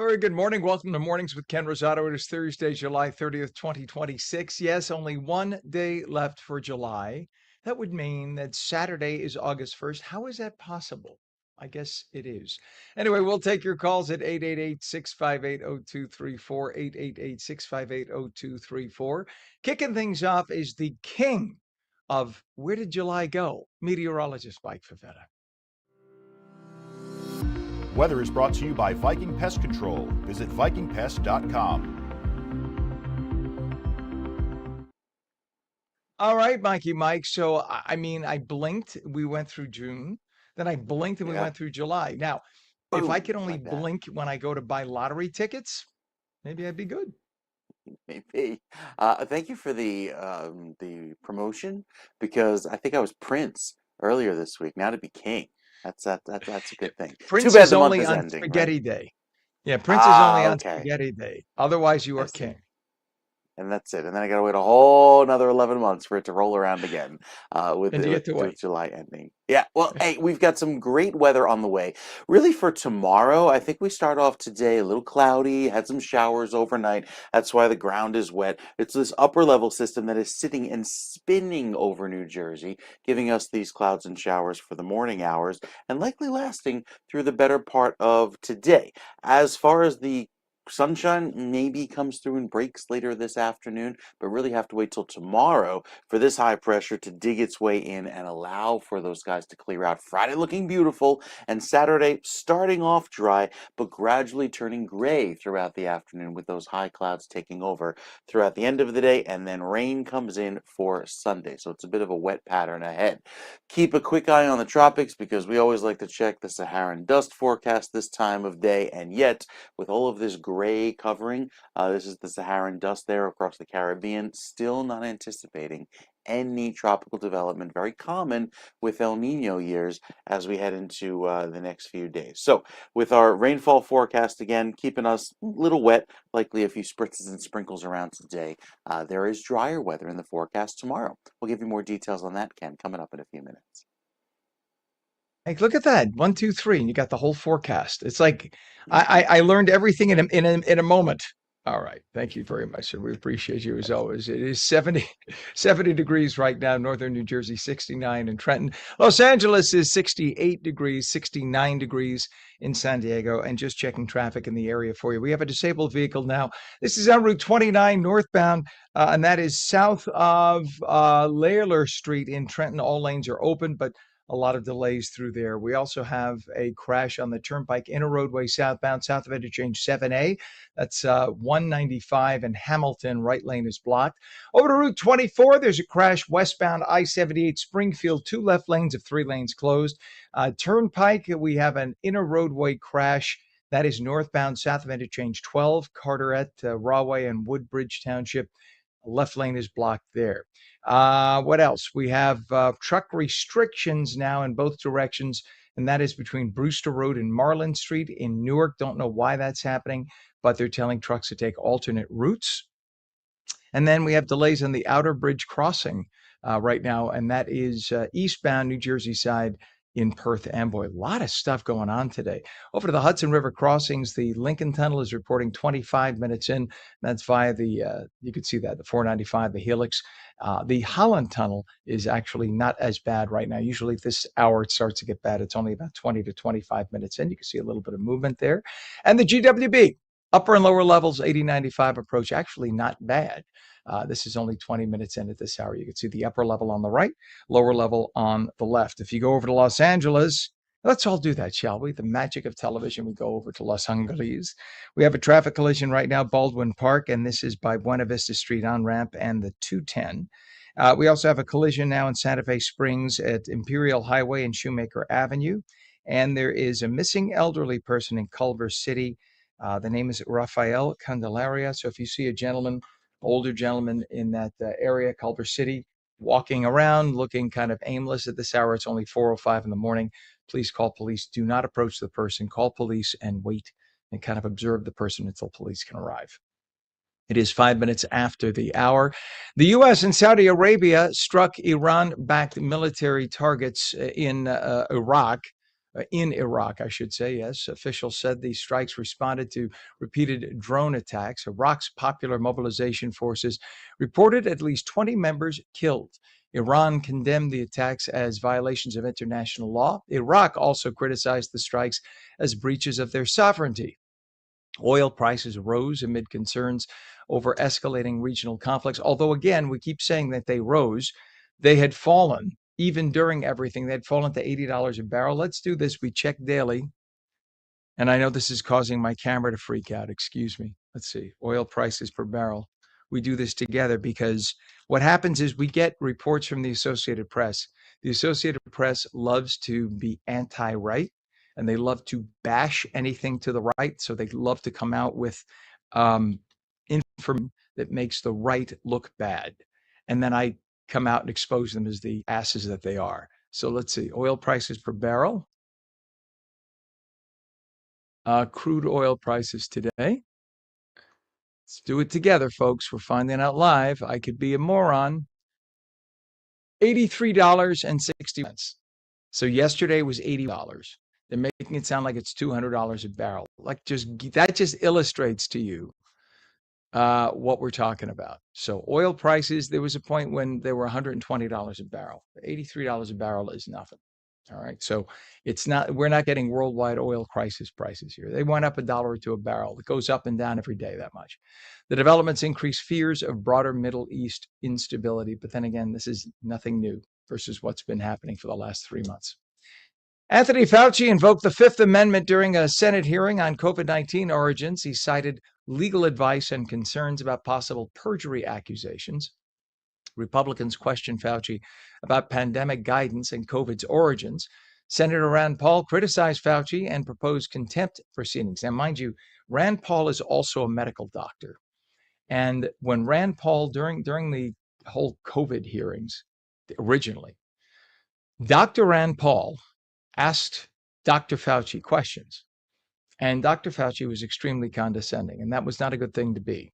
Very good morning. Welcome to Mornings with Ken Rosato. It is Thursday, July 30th, 2026. Yes, only one day left for July. That would mean that Saturday is August 1st. How is that possible? I guess it is. Anyway, we'll take your calls at 888-658-0234, 888-658-0234. Kicking things off is the king of Where Did July Go? Meteorologist Mike Favetta. Weather is brought to you by Viking Pest Control. Visit vikingpest.com. All right, Mikey Mike. So, I blinked. We went through June. Then I blinked and we Yeah. went through July. Now, if I Boom, could only like that. blink when I go to buy lottery tickets, maybe I'd be good. Maybe. Thank you for the promotion because I think I was Prince earlier this week. Now to be king. That's a good thing. Too Prince bad is the month only is on ending, right? Spaghetti Day. Yeah, Prince is only on Okay. Spaghetti Day. Otherwise, you I are see. king. And that's it. And then I gotta wait a whole another 11 months for it to roll around again, And you get to with wait. July ending. Yeah, well, hey, we've got some great weather on the way. Really for tomorrow, I think we start off today a little cloudy, had some showers overnight. That's why the ground is wet. It's this upper level system that is sitting and spinning over New Jersey, giving us these clouds and showers for the morning hours and likely lasting through the better part of today. As far as the sunshine maybe comes through and breaks later this afternoon, but really have to wait till tomorrow for this high pressure to dig its way in and allow for those skies to clear out. Friday looking beautiful, and Saturday starting off dry, but gradually turning gray throughout the afternoon with those high clouds taking over throughout the end of the day, and then rain comes in for Sunday. So it's a bit of a wet pattern ahead. Keep a quick eye on the tropics because we always like to check the Saharan dust forecast this time of day, and yet with all of this gray covering, this is the Saharan dust there across the Caribbean, still not anticipating any tropical development, very common with El Nino years as we head into the next few days. So with our rainfall forecast again, keeping us a little wet, likely a few spritzes and sprinkles around today. There is drier weather in the forecast tomorrow. We'll give you more details on that, Ken, coming up in a few minutes. Hey, look at that. One, two, three, and you got the whole forecast. It's like I learned everything in a moment. All right. Thank you very much, sir. We appreciate you as always. It is 70 degrees right now, northern New Jersey, 69 in Trenton. Los Angeles is 68 degrees, 69 degrees in San Diego, and just checking traffic in the area for you. We have a disabled vehicle now. This is on Route 29 northbound, and that is south of Layler Street in Trenton. All lanes are open, but a lot of delays through there. We also have a crash on the Turnpike Inner Roadway southbound, south of interchange 7A. That's 195 and Hamilton. Right lane is blocked. Over to Route 24, there's a crash westbound I-78 Springfield. 2 left lanes of 3 lanes closed. Turnpike, we have an inner roadway crash. That is northbound, south of interchange 12, Carteret, Rahway, and Woodbridge Township. Left lane is blocked there. What else? We have truck restrictions now in both directions, and that is between Brewster Road and Marlin Street in Newark. Don't know why that's happening, but they're telling trucks to take alternate routes. And then we have delays on the Outer Bridge crossing right now, and that is eastbound New Jersey side in Perth Amboy. A lot of stuff going on today. Over to the Hudson River crossings, the Lincoln Tunnel is reporting 25 minutes in. That's via the, you can see that, the 495, the Helix. The Holland Tunnel is actually not as bad right now. Usually at this hour it starts to get bad. It's only about 20 to 25 minutes in. You can see a little bit of movement there. And the GWB, upper and lower levels, 80-95 approach, actually not bad. This is only 20 minutes in at this hour. You can see the upper level on the right, lower level on the left. If you go over to Los Angeles, let's all do that, shall we? The magic of television. We go over to Los Angeles. We have a traffic collision right now, Baldwin Park, and this is by Buena Vista Street on-ramp and the 210. We also have a collision now in Santa Fe Springs at Imperial Highway and Shoemaker Avenue. And there is a missing elderly person in Culver City. The name is Rafael Candelaria. So if you see a gentleman, older gentleman in that area, Culver City, walking around looking kind of aimless at this hour, it's only 4:05 in the morning. Please call police. Do not approach the person. Call police and wait and kind of observe the person until police can arrive. It is 5 minutes after the hour. The U.S. and Saudi Arabia struck Iran-backed military targets in Iraq. in Iraq, I should say. Yes, officials said these strikes responded to repeated drone attacks. Iraq's Popular Mobilization Forces reported at least 20 members killed. Iran condemned the attacks as violations of international law. Iraq also criticized the strikes as breaches of their sovereignty. Oil prices rose amid concerns over escalating regional conflicts. Although, again, we keep saying that they rose, they had fallen. Even during everything, they had fallen to $80 a barrel. Let's do this. We check daily. And I know this is causing my camera to freak out. Excuse me. Let's see. Oil prices per barrel. We do this together because what happens is we get reports from the Associated Press. The Associated Press loves to be anti-right, and they love to bash anything to the right. So they love to come out with information that makes the right look bad. And then I come out and expose them as the asses that they are. So let's see. Oil prices per barrel. Crude oil prices today. Let's do it together, folks. We're finding out live. I could be a moron. $83.60. So yesterday was $80. They're making it sound like it's $200 a barrel. Like that just illustrates to you what we're talking about. So oil prices, there was a point when they were $120 a barrel. $83 a barrel is nothing. All right. So we're not getting worldwide oil crisis prices here. They went up $1 or $2 a barrel. It goes up and down every day that much. The developments increase fears of broader Middle East instability. But then again, this is nothing new versus what's been happening for the last 3 months. Anthony Fauci invoked the Fifth Amendment during a Senate hearing on COVID-19 origins. He cited legal advice and concerns about possible perjury accusations. Republicans questioned Fauci about pandemic guidance and COVID's origins. Senator Rand Paul criticized Fauci and proposed contempt proceedings. Now, mind you, Rand Paul is also a medical doctor. And when Rand Paul, during the whole COVID hearings, originally, Dr. Rand Paul asked Dr. Fauci questions. And Dr. Fauci was extremely condescending, and that was not a good thing to be.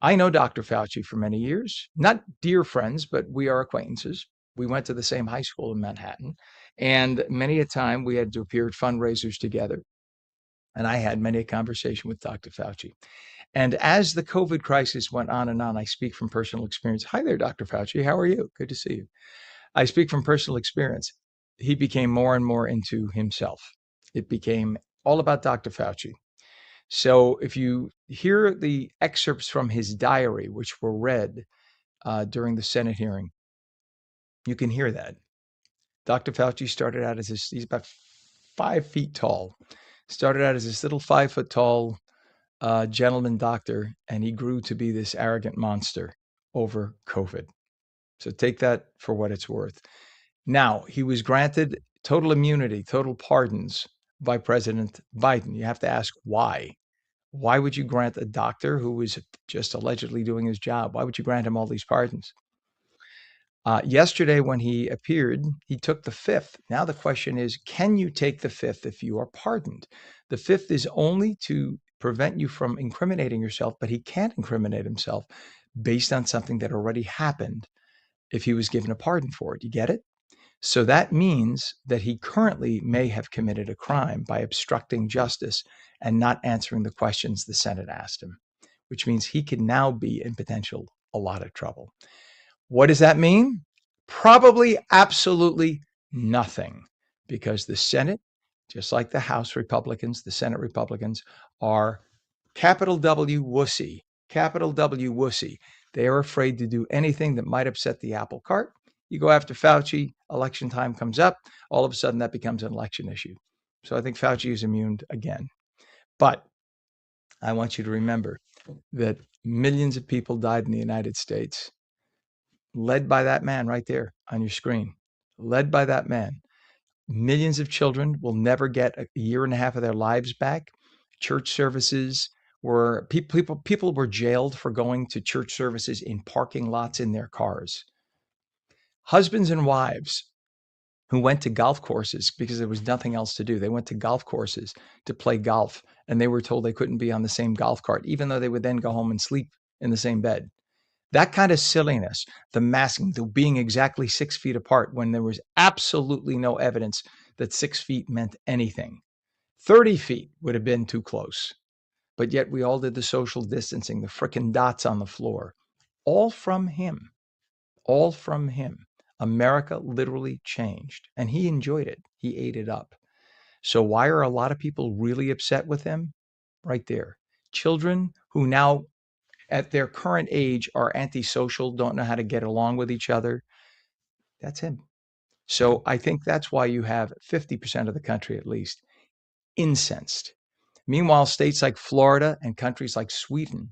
I know Dr. Fauci for many years, not dear friends, but we are acquaintances. We went to the same high school in Manhattan, and many a time we had to appear at fundraisers together. And I had many a conversation with Dr. Fauci. And as the COVID crisis went on and on, I speak from personal experience. Hi there, Dr. Fauci. How are you? Good to see you. I speak from personal experience. He became more and more into himself. It became all about Dr. Fauci. So if you hear the excerpts from his diary, which were read during the Senate hearing, you can hear that. Dr. Fauci started out as he's about 5 feet tall, started out as this little 5 foot tall gentleman doctor, and he grew to be this arrogant monster over COVID. So take that for what it's worth. Now, he was granted total immunity, total pardons by President Biden. You have to ask why. Why would you grant a doctor who was just allegedly doing his job? Why would you grant him all these pardons? Yesterday, when he appeared, he took the fifth. Now the question is, can you take the fifth if you are pardoned? The fifth is only to prevent you from incriminating yourself, but he can't incriminate himself based on something that already happened if he was given a pardon for it. You get it? So that means that he currently may have committed a crime by obstructing justice and not answering the questions the Senate asked him, which means he could now be in potential a lot of trouble. What does that mean? Probably absolutely nothing, because the Senate, just like the House Republicans, the Senate Republicans, are capital W wussy, capital W wussy. They are afraid to do anything that might upset the apple cart. You go after Fauci, election time comes up, all of a sudden that becomes an election issue. So I think Fauci is immune again. But I want you to remember that millions of people died in the United States, led by that man right there on your screen, led by that man. Millions of children will never get a year and a half of their lives back. Church services were, people were jailed for going to church services in parking lots in their cars. Husbands and wives who went to golf courses because there was nothing else to do. They went to golf courses to play golf, and they were told they couldn't be on the same golf cart, even though they would then go home and sleep in the same bed. That kind of silliness, the masking, the being exactly 6 feet apart when there was absolutely no evidence that 6 feet meant anything. 30 feet would have been too close. But yet we all did the social distancing, the frickin' dots on the floor, all from him, all from him. America literally changed, and he enjoyed it. He ate it up. So why are a lot of people really upset with him? Right there. Children who now at their current age are antisocial, don't know how to get along with each other. That's him. So I think that's why you have 50% of the country at least incensed. Meanwhile, states like Florida and countries like Sweden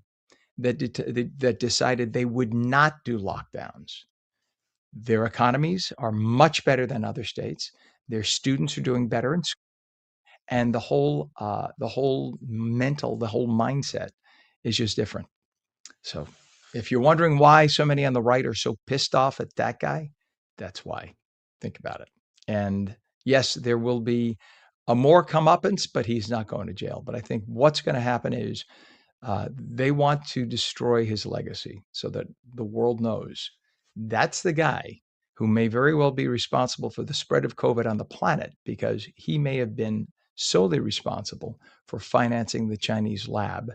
that decided they would not do lockdowns. Their economies are much better than other states. Their students are doing better in school, and the whole mindset is just different. So, if you're wondering why so many on the right are so pissed off at that guy, that's why. Think about it. And yes, there will be a more comeuppance, but he's not going to jail. But I think what's going to happen is they want to destroy his legacy so that the world knows that's the guy who may very well be responsible for the spread of COVID on the planet because he may have been solely responsible for financing the Chinese lab,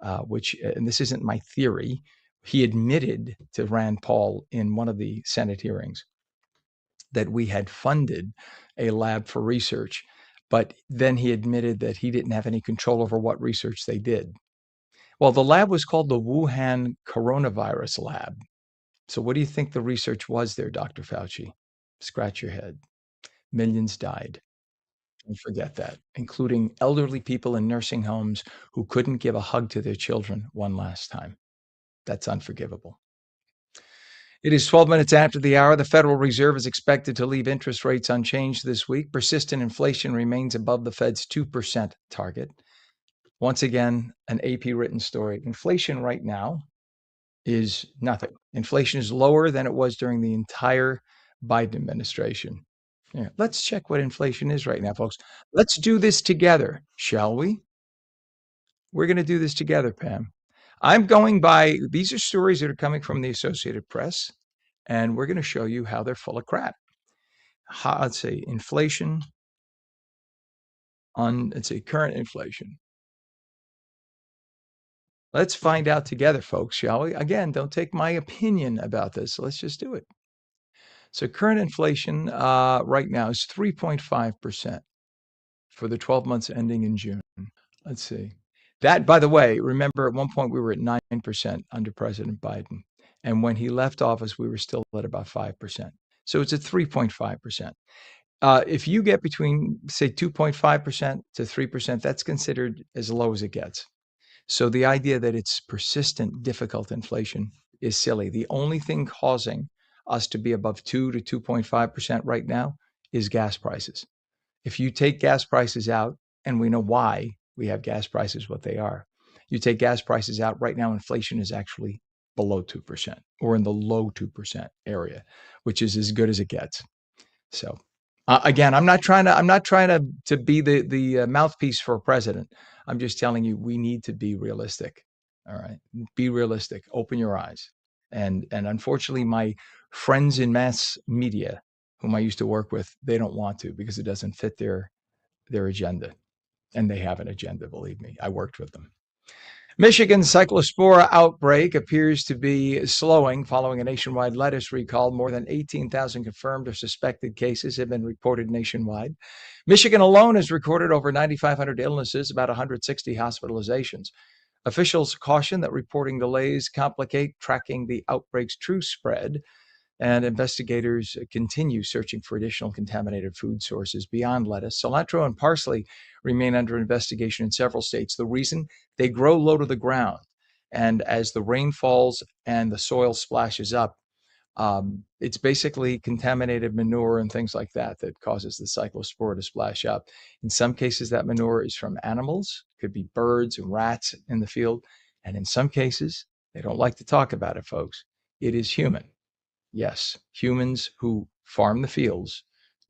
and this isn't my theory, he admitted to Rand Paul in one of the Senate hearings that we had funded a lab for research, but then he admitted that he didn't have any control over what research they did. Well, the lab was called the Wuhan Coronavirus Lab. So what do you think the research was there, Dr. Fauci? Scratch your head. Millions died. Don't forget that, including elderly people in nursing homes who couldn't give a hug to their children one last time. That's unforgivable. It is 12 minutes after the hour. The Federal Reserve is expected to leave interest rates unchanged this week. Persistent inflation remains above the Fed's 2% target. Once again, an AP written story. Inflation right now is nothing. Inflation is lower than it was during the entire Biden administration. Yeah, let's check what inflation is right now, folks. Let's do this together, shall we? We're going to do this together, Pam. I'm going by, these are stories that are coming from the Associated Press, and we're going to show you how they're full of crap. Let's see, inflation let's see, current inflation. Let's find out together, folks, shall we? Again, don't take my opinion about this. Let's just do it. So current inflation right now is 3.5% for the 12 months ending in June. Let's see. That, by the way, remember at one point we were at 9% under President Biden. And when he left office, we were still at about 5%. So it's at 3.5%. If you get between, say, 2.5% to 3%, that's considered as low as it gets. So the idea that it's persistent, difficult inflation is silly. The only thing causing us to be above 2 to 2.5% right now is gas prices. If you take gas prices out, and we know why we have gas prices what they are, you take gas prices out right now, inflation is actually below 2% or in the low 2% area, which is as good as it gets. So again, I'm not trying to be the mouthpiece for a president. I'm just telling you we need to be realistic. All right, be realistic. Open your eyes. And unfortunately, my friends in mass media, whom I used to work with, they don't want to because it doesn't fit their agenda, and they have an agenda. Believe me, I worked with them. Michigan cyclospora outbreak appears to be slowing following a nationwide lettuce recall. More than 18,000 confirmed or suspected cases have been reported nationwide. Michigan alone has recorded over 9,500 illnesses, about 160 hospitalizations. Officials caution that reporting delays complicate tracking the outbreak's true spread, and investigators continue searching for additional contaminated food sources beyond lettuce. Cilantro and parsley remain under investigation in several states. The reason? They grow low to the ground. And as the rain falls and the soil splashes up, it's basically contaminated manure and things like that that causes the cyclospora to splash up. In some cases, that manure is from animals, could be birds and rats in the field. And in some cases, they don't like to talk about it, folks, it is human. Yes, humans who farm the fields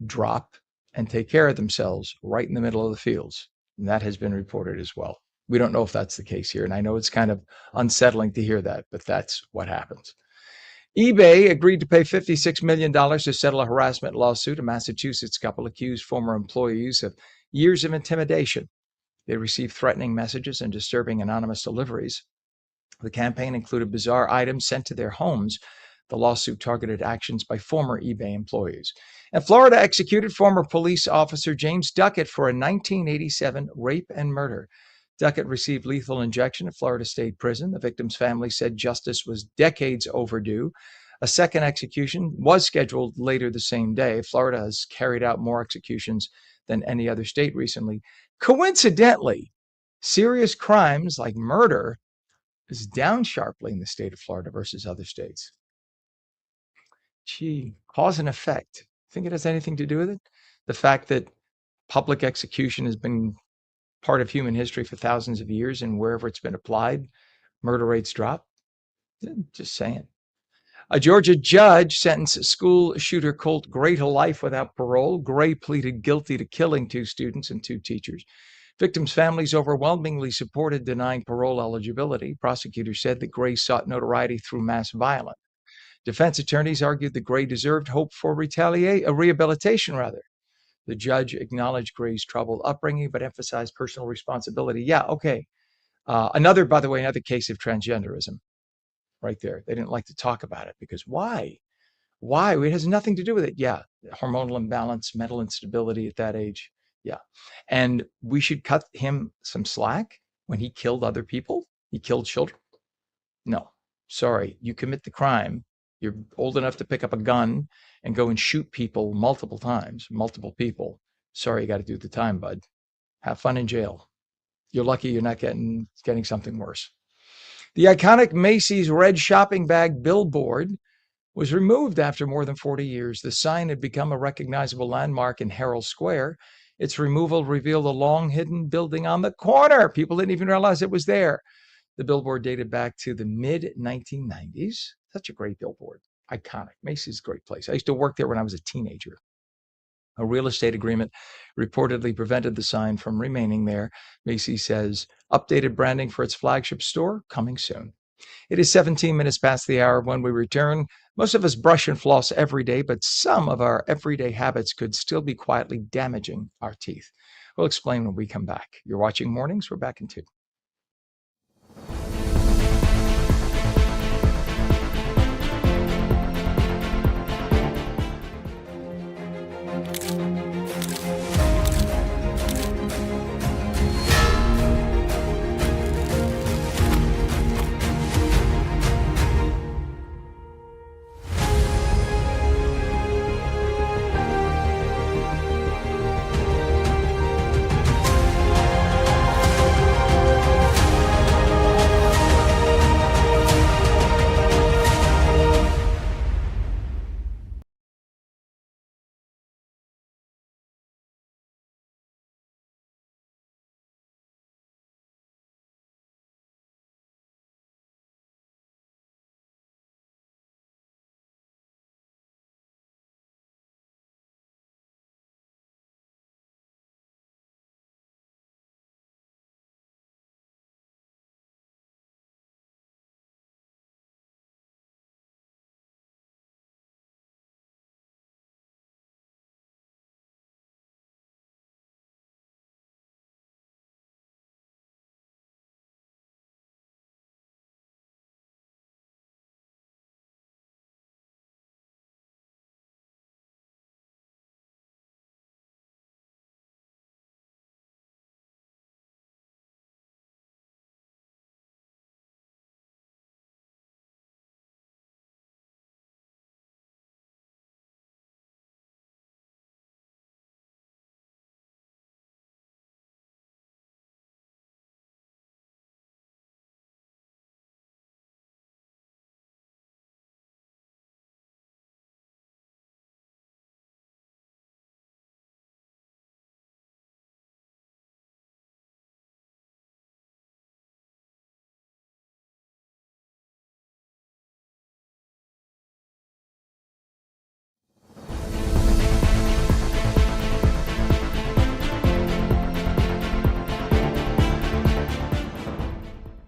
drop and take care of themselves right in the middle of the fields. And that has been reported as well. We don't know if that's the case here. And I know it's kind of unsettling to hear that, but that's what happens. eBay agreed to pay $56 million to settle a harassment lawsuit. A Massachusetts couple accused former employees of years of intimidation. They received threatening messages and disturbing anonymous deliveries. The campaign included bizarre items sent to their homes. The lawsuit targeted actions by former eBay employees. And Florida executed former police officer James Duckett for a 1987 rape and murder. Duckett received lethal injection at Florida State Prison. The victim's family said justice was decades overdue. A second execution was scheduled later the same day. Florida has carried out more executions than any other state recently. Coincidentally, serious crimes like murder is down sharply in the state of Florida versus other states. Gee, cause and effect. Think it has anything to do with it? The fact that public execution has been part of human history for thousands of years, and wherever it's been applied, murder rates drop? Just saying. A Georgia judge sentenced school shooter Colt Gray to life without parole. Gray pleaded guilty to killing 2 students and 2 teachers. Victims' families overwhelmingly supported denying parole eligibility. Prosecutors said that Gray sought notoriety through mass violence. Defense attorneys argued that Gray deserved hope for rehabilitation. The judge acknowledged Gray's troubled upbringing, but emphasized personal responsibility. Yeah, okay. Another case of transgenderism right there. They didn't like to talk about it because why? Why? It has nothing to do with it. Yeah, hormonal imbalance, mental instability at that age. Yeah. And we should cut him some slack when he killed other people. He killed children. No, sorry. You commit the crime. You're old enough to pick up a gun and go and shoot people multiple times, multiple people. Sorry, you got to do the time, bud. Have fun in jail. You're lucky you're not getting something worse. The iconic Macy's red shopping bag billboard was removed after more than 40 years. The sign had become a recognizable landmark in Herald Square. Its removal revealed a long-hidden building on the corner. People didn't even realize it was there. The billboard dated back to the mid-1990s. Such a great billboard. Iconic. Macy's a great place. I used to work there when I was a teenager. A real estate agreement reportedly prevented the sign from remaining there. Macy's says updated branding for its flagship store coming soon. It is 17 minutes past the hour. When we return, most of us brush and floss every day, but some of our everyday habits could still be quietly damaging our teeth. We'll explain when we come back. You're watching Mornings. We're back in 2.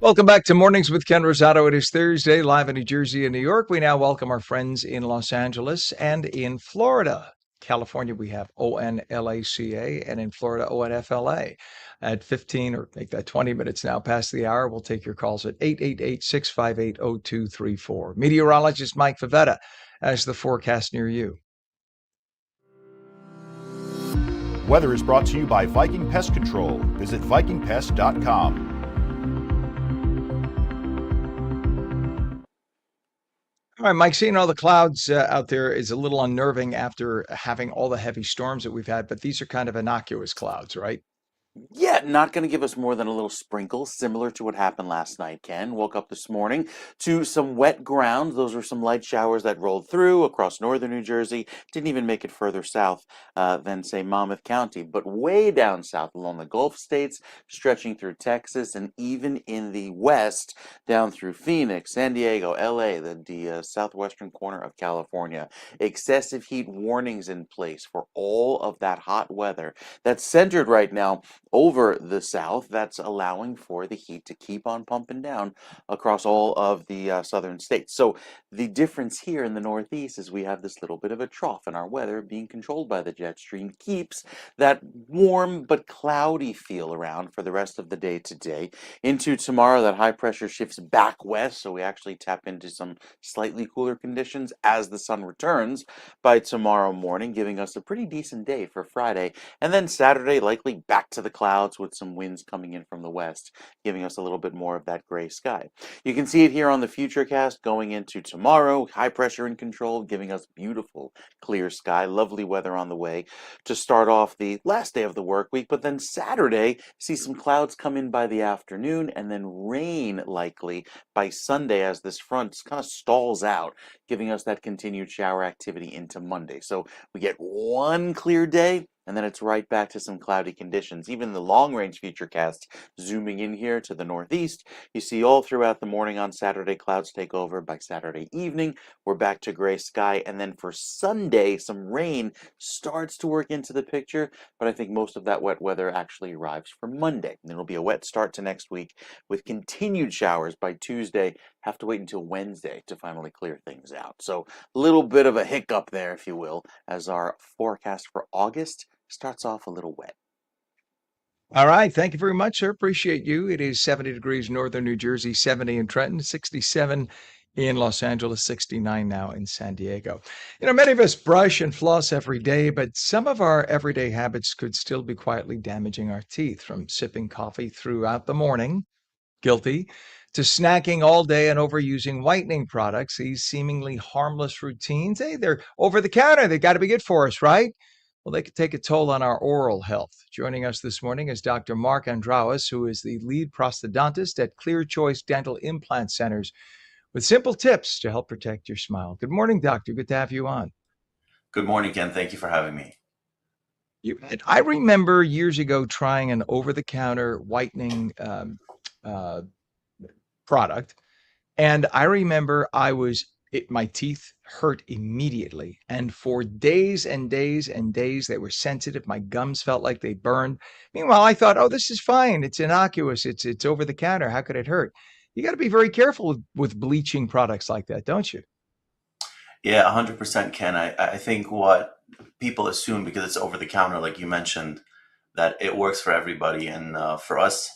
Welcome back to Mornings with Ken Rosato. It is Thursday, live in New Jersey and New York. We now welcome our friends in Los Angeles and in Florida. California, we have ONLACA, and in Florida, ONFLA. At 15 or make that 20 minutes now past the hour, we'll take your calls at 888-658-0234. Meteorologist Mike Favetta has the forecast near you. Weather is brought to you by Viking Pest Control. Visit vikingpest.com. All right, Mike, seeing all the clouds out there is a little unnerving after having all the heavy storms that we've had, but these are kind of innocuous clouds, right? Yeah, not going to give us more than a little sprinkle, similar to what happened last night, Ken. Woke up this morning to some wet ground. Those were some light showers that rolled through across northern New Jersey. Didn't even make it further south than, say, Monmouth County, but way down south along the Gulf states, stretching through Texas, and even in the west, down through Phoenix, San Diego, LA, the southwestern corner of California. Excessive heat warnings in place for all of that hot weather that's centered right now over the south. That's allowing for the heat to keep on pumping down across all of the southern states. So the difference here in the Northeast is we have this little bit of a trough, and our weather being controlled by the jet stream keeps that warm but cloudy feel around for the rest of the day today. Into tomorrow, that high pressure shifts back west, so we actually tap into some slightly cooler conditions as the sun returns by tomorrow morning, giving us a pretty decent day for Friday. And then Saturday, likely back to the clouds with some winds coming in from the west, giving us a little bit more of that gray sky. You can see it here on the Futurecast going into tomorrow. High pressure in control, giving us beautiful clear sky, lovely weather on the way to start off the last day of the work week. But then Saturday, see some clouds come in by the afternoon, and then rain likely by Sunday as this front kind of stalls out, giving us that continued shower activity into Monday. So we get one clear day, and then it's right back to some cloudy conditions. Even the long-range futurecast, zooming in here to the northeast, you see all throughout the morning on Saturday, clouds take over. By Saturday evening, we're back to gray sky. And then for Sunday, some rain starts to work into the picture, but I think most of that wet weather actually arrives for Monday. And it'll be a wet start to next week with continued showers by Tuesday. Have to wait until Wednesday to finally clear things out. So a little bit of a hiccup there, if you will, as our forecast for August starts off a little wet. All right. Thank you very much, sir. Appreciate you. It is 70 degrees northern New Jersey, 70 in Trenton, 67 in Los Angeles, 69 now in San Diego. You know, many of us brush and floss every day, but some of our everyday habits could still be quietly damaging our teeth, from sipping coffee throughout the morning, guilty, to snacking all day and overusing whitening products. These seemingly harmless routines, hey, they're over the counter. They got to be good for us, right? Well, they could take a toll on our oral health. Joining us this morning is Dr. Mark Andraus, who is the lead prosthodontist at Clear Choice Dental Implant Centers, with simple tips to help protect your smile. Good morning, doctor. Good to have you on. Good morning, Ken. Thank you for having me. I remember years ago trying an over-the-counter whitening uh, product, and I remember my teeth hurt immediately. And for days and days and days, they were sensitive. My gums felt like they burned. Meanwhile, I thought, oh, this is fine. It's innocuous. It's over the counter. How could it hurt? You got to be very careful with bleaching products like that, don't you? Yeah, 100%, Ken. I think what people assume because it's over the counter, like you mentioned, that it works for everybody. And for us,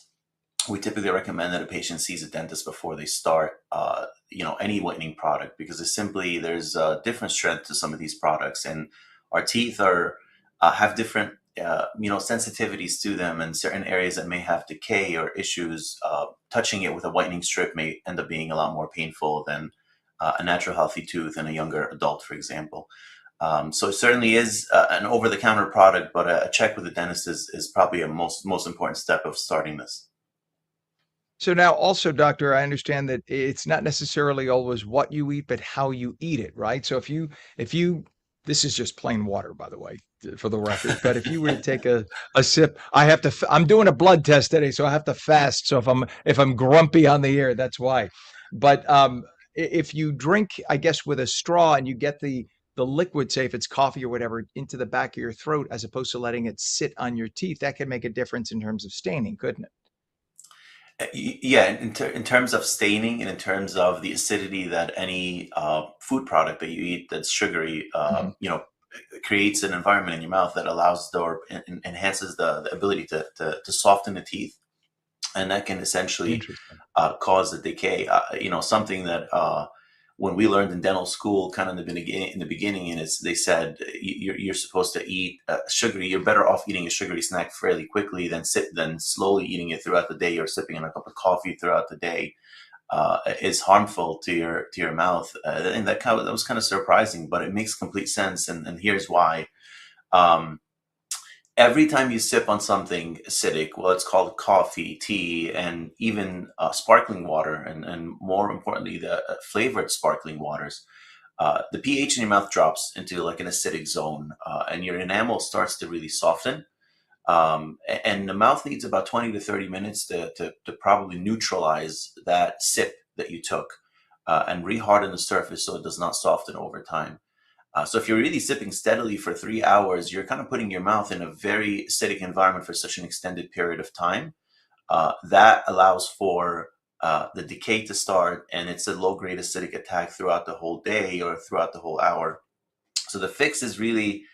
we typically recommend that a patient sees a dentist before they start, any whitening product, because there's a different strength to some of these products, and our teeth have different, sensitivities to them, and certain areas that may have decay or issues. Touching it with a whitening strip may end up being a lot more painful than a natural healthy tooth in a younger adult, for example. So it certainly is an over-the-counter product, but a check with the dentist is probably a most important step of starting this. So now also, doctor, I understand that it's not necessarily always what you eat, but how you eat it, right? So if you this is just plain water, by the way, for the record, but if you were to take a sip, I'm doing a blood test today, so I have to fast. So if I'm grumpy on the air, that's why. But if you drink, I guess, with a straw and you get the liquid, say if it's coffee or whatever, into the back of your throat, as opposed to letting it sit on your teeth, that could make a difference in terms of staining, couldn't it? Yeah, in terms of staining and in terms of the acidity that any food product that you eat that's sugary, Mhm. creates an environment in your mouth that allows or enhances the ability to soften the teeth, and that can essentially Interesting. cause a decay. Something that when we learned in dental school, kind of in the beginning, and it's they said you're supposed to eat sugary. You're better off eating a sugary snack fairly quickly than slowly eating it throughout the day or sipping on a cup of coffee throughout the day. Is harmful to your mouth, and that was kind of surprising, but it makes complete sense, and here's why. Um, every time you sip on something acidic, well, it's called coffee, tea, and even sparkling water, and more importantly, the flavored sparkling waters, the pH in your mouth drops into like an acidic zone, and your enamel starts to really soften. And the mouth needs about 20 to 30 minutes to probably neutralize that sip that you took and reharden the surface so it does not soften over time. So if you're really sipping steadily for 3 hours, you're kind of putting your mouth in a very acidic environment for such an extended period of time. That allows for the decay to start, and it's a low-grade acidic attack throughout the whole day or throughout the whole hour. So the fix is really,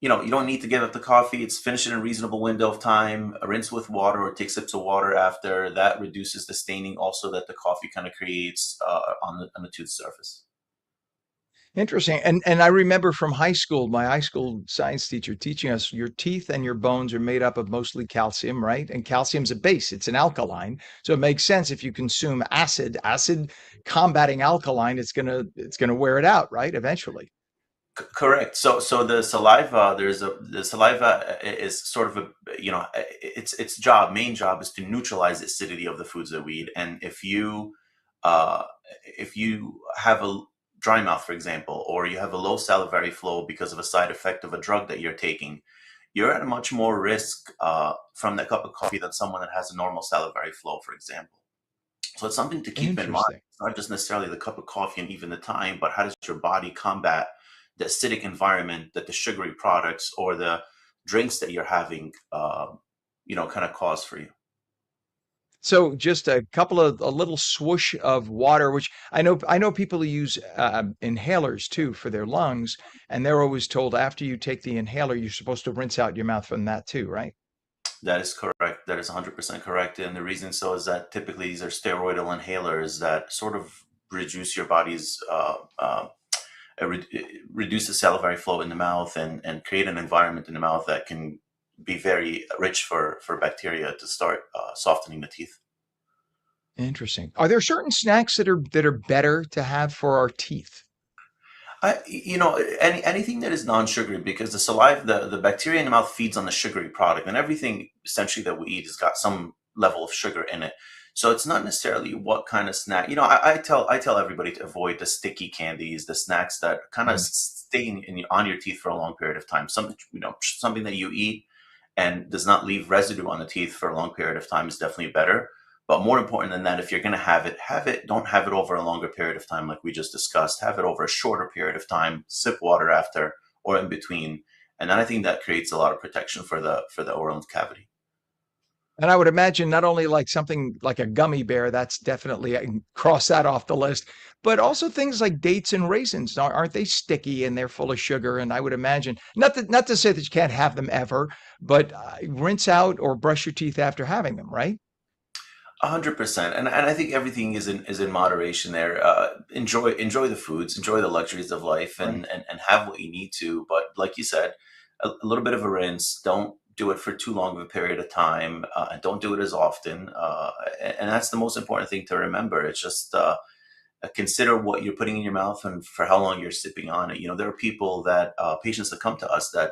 you don't need to give up the coffee. It's finish in a reasonable window of time, rinse with water or take sips of water after. That reduces the staining also that the coffee kind of creates on the tooth surface. Interesting. And I remember from high school, my high school science teacher teaching us your teeth and your bones are made up of mostly calcium, right? And calcium's a base, it's an alkaline. So it makes sense if you consume acid combating alkaline, it's gonna wear it out, right? Eventually. Correct. So the saliva is sort of its main job is to neutralize the acidity of the foods that we eat. And uh, if you have a dry mouth, for example, or you have a low salivary flow because of a side effect of a drug that you're taking, you're at a much more risk from that cup of coffee than someone that has a normal salivary flow, for example. So it's something to keep in mind. Interesting. It's not just necessarily the cup of coffee and even the time, but how does your body combat the acidic environment that the sugary products or the drinks that you're having, kind of cause for you. So just a little swoosh of water, which I know people who use inhalers too for their lungs, and they're always told after you take the inhaler, you're supposed to rinse out your mouth from that too, right? That is correct. That is 100% correct. And the reason so is that typically these are steroidal inhalers that sort of reduce your body's reduce the salivary flow in the mouth and create an environment in the mouth that can be very rich for bacteria to start softening the teeth. Interesting. Are there certain snacks that are better to have for our teeth? Anything that is non-sugary, because the saliva, the bacteria in the mouth feeds on the sugary product, and everything essentially that we eat has got some level of sugar in it. So it's not necessarily what kind of snack. I tell everybody to avoid the sticky candies, the snacks that kind of Mm, stay on your teeth for a long period of time. Something that you eat and does not leave residue on the teeth for a long period of time is definitely better. But more important than that, if you're going to have it, don't have it over a longer period of time, like we just discussed. Have it over a shorter period of time. Sip water after or in between, and then I think that creates a lot of protection for the oral cavity. and I would imagine not only like something like a gummy bear, that's definitely I can cross that off the list, but also things like dates and raisins. Aren't they sticky and they're full of sugar? And I would imagine not to say that you can't have them ever, but rinse out or brush your teeth after having them, right? 100%, and I think everything is in moderation there. Enjoy the foods, enjoy the luxuries of life, Right. and have what you need to. But like you said, a little bit of a rinse. Don't do it for too long of a period of time, and don't do it as often. And that's the most important thing to remember. It's just consider what you're putting in your mouth and for how long you're sipping on it. There are patients that come to us that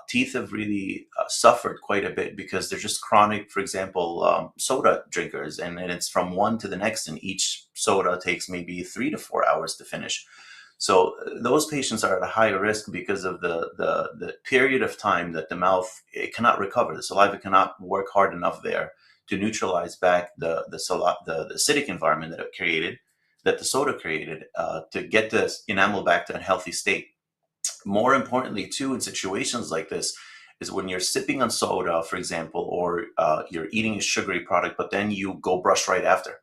teeth have really suffered quite a bit because they're just chronic, for example, soda drinkers, and it's from one to the next, and each soda takes maybe 3 to 4 hours to finish. So those patients are at a higher risk because of the period of time that the mouth it cannot recover. The saliva cannot work hard enough there to neutralize back the acidic environment that it created, that the soda created, to get the enamel back to a healthy state. More importantly, too, in situations like this, is when you're sipping on soda, for example, or you're eating a sugary product, but then you go brush right after.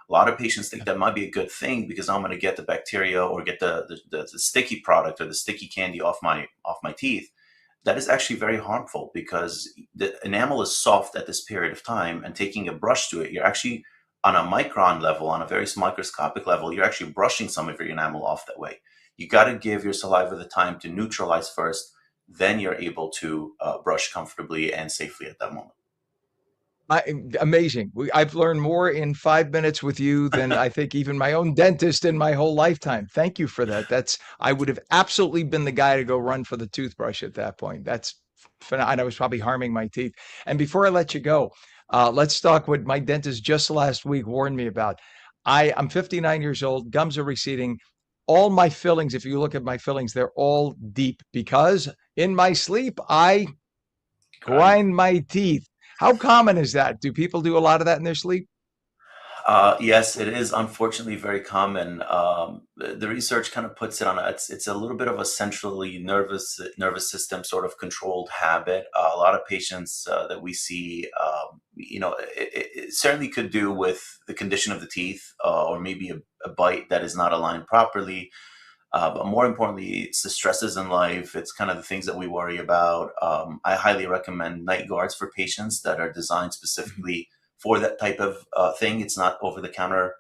A lot of patients think that might be a good thing because I'm going to get the bacteria or get the sticky product or the sticky candy off my teeth. That is actually very harmful because the enamel is soft at this period of time, and taking a brush to it, you're actually on a micron level, on a very microscopic level, you're actually brushing some of your enamel off that way. You got to give your saliva the time to neutralize first, then you're able to brush comfortably and safely at that moment. Amazing. I've learned more in 5 minutes with you than I think even my own dentist in my whole lifetime. Thank you for that. I would have absolutely been the guy to go run for the toothbrush at that point. And I was probably harming my teeth. And before I let you go, let's talk what my dentist just last week warned me about. I'm 59 years old, gums are receding. All my fillings, if you look at my fillings, they're all deep because in my sleep, I Grind. grind my teeth. How common is that? Do people do a lot of that in their sleep? Yes, it is unfortunately very common. The research kind of puts it on it's a little bit of a centrally nervous system sort of controlled habit. A lot of patients that we see, it certainly could do with the condition of the teeth or maybe a bite that is not aligned properly. But more importantly, it's the stresses in life. It's kind of the things that we worry about. I highly recommend night guards for patients that are designed specifically for that type of thing. It's not over the counter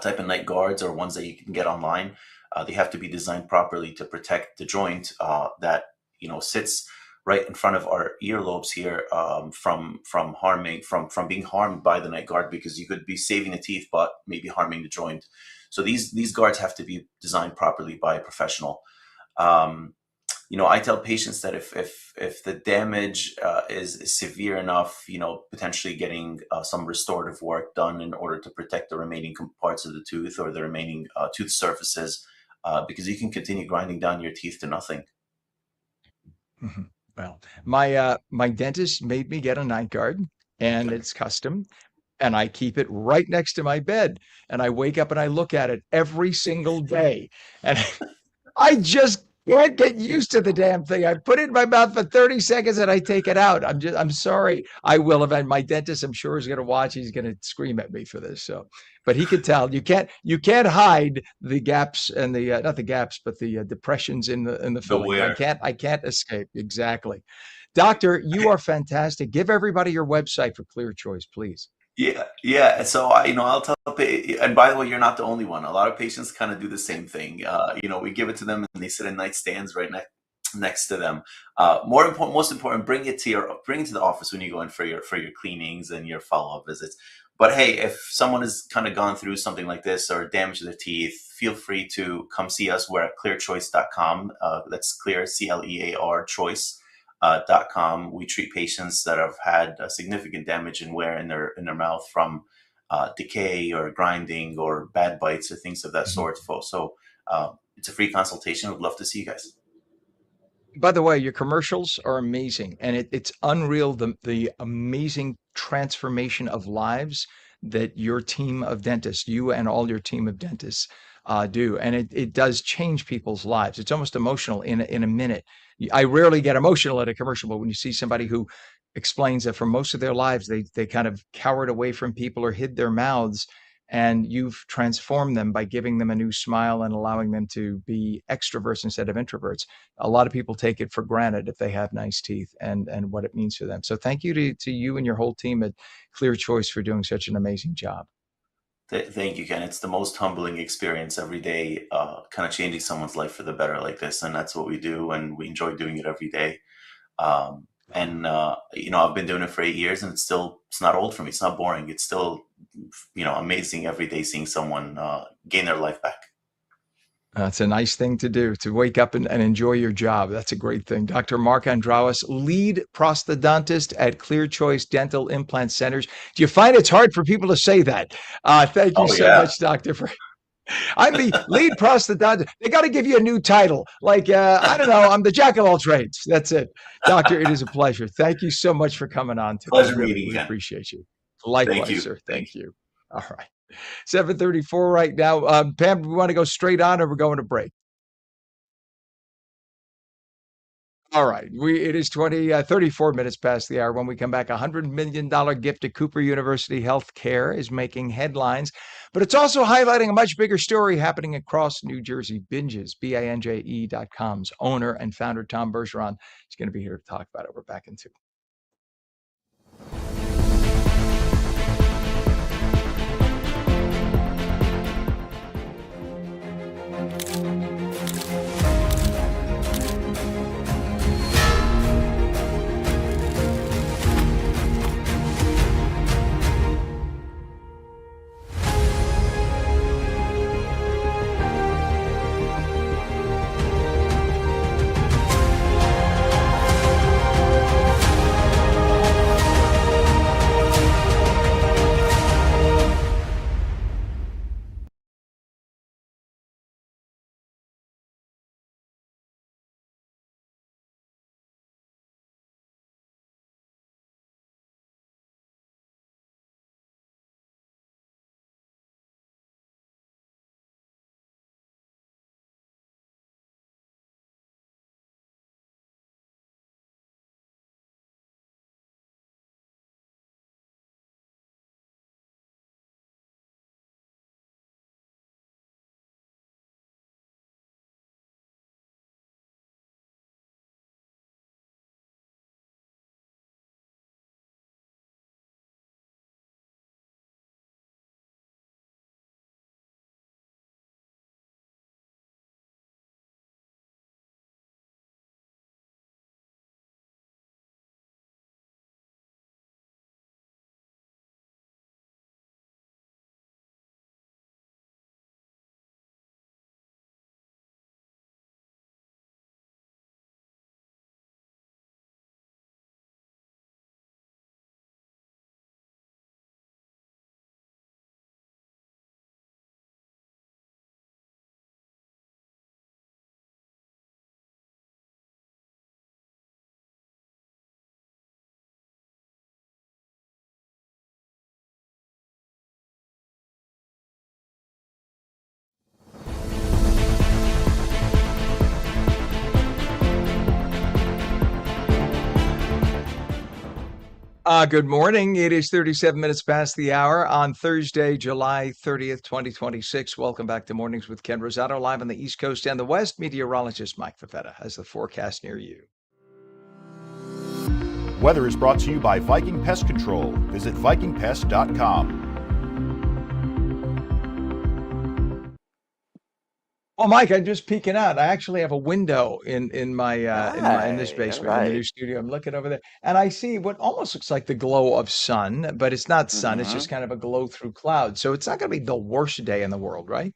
type of night guards or ones that you can get online. They have to be designed properly to protect the joint that sits right in front of our earlobes here from being harmed by the night guard, because you could be saving the teeth but maybe harming the joint. So these guards have to be designed properly by a professional. I tell patients that if the damage is severe enough, potentially getting some restorative work done in order to protect the remaining parts of the tooth or the remaining tooth surfaces, because you can continue grinding down your teeth to nothing. Mhm. Well, my dentist made me get a night guard, and Okay. it's custom, and I keep it right next to my bed, and I wake up and I look at it every single day, and I just can't get used to the damn thing. I put it in my mouth for 30 seconds and I take it out. I'm sorry. I will have, and my dentist, I'm sure, is going to watch. He's going to scream at me for this. So, but he could tell you can't hide the gaps and the not the gaps, but the depressions in the The fillings. I where. can't I can't escape. Exactly. Doctor, you are fantastic. Give everybody your website for Clear Choice, please. Yeah, yeah. So I'll tell, and by the way, you're not the only one. A lot of patients kind of do the same thing. We give it to them, and they sit in nightstands right next to them. Most important, bring it to the office when you go in for your cleanings and your follow up visits. But hey, if someone has kind of gone through something like this or damaged their teeth, feel free to come see us. We're at clearchoice.com. That's clear, CLEAR choice .com. We treat patients that have had significant damage and wear in their mouth from decay or grinding or bad bites or things of that Mhm. sort. So it's a free consultation. We'd love to see you guys. By the way, your commercials are amazing, and it's unreal the amazing transformation of lives that your team of dentists, you and all your team of dentists, do, and it does change people's lives. It's almost emotional in a minute. I rarely get emotional at a commercial, but when you see somebody who explains that for most of their lives they kind of cowered away from people or hid their mouths, and you've transformed them by giving them a new smile and allowing them to be extroverts instead of introverts. A lot of people take it for granted if they have nice teeth and what it means for them. So thank you to you and your whole team at Clear Choice for doing such an amazing job. Thank you, Ken. It's the most humbling experience every day, kind of changing someone's life for the better like this, and that's what we do, and we enjoy doing it every day. And I've been doing it for 8 years, and it's not old for me. It's not boring. It's still amazing every day seeing someone gain their life back. That's a nice thing to do, to wake up and enjoy your job. That's a great thing. Dr. Mark Andrawas, lead prosthodontist at Clear Choice Dental Implant Centers. Do you find it's hard for people to say that? Thank you Oh so yeah. much, Doctor. I'm the lead prosthodontist. They got to give you a new title. Like, I don't know, I'm the jack of all trades. That's it. Doctor, it is a pleasure. Thank you so much for coming on today. Pleasure Really, meeting you, we Ken. appreciate you. Thank Likewise, you. sir. Thank Thank you. you. All right. 7:34 right now. Pam, we want to go straight on or we're going to break? All right. It is 34 minutes past the hour. When we come back, $100 million gift to Cooper University Healthcare is making headlines, but it's also highlighting a much bigger story happening across New Jersey. Binges.com's owner and founder, Tom Bergeron, is going to be here to talk about it. We're back in 2. Good morning. It is 37 minutes past the hour on Thursday, July 30th, 2026. Welcome back to Mornings with Ken Rosato, live on the East Coast and the West. Meteorologist Mike Favetta has the forecast near you. Weather is brought to you by Viking Pest Control. Visit vikingpest.com. Well, Mike, I'm just peeking out. I actually have a window in this All basement in the new right. studio. I'm looking over there, and I see what almost looks like the glow of sun, but it's not sun. It's Mm-hmm. just kind of a glow through clouds. So it's not going to be the worst day in the world, right?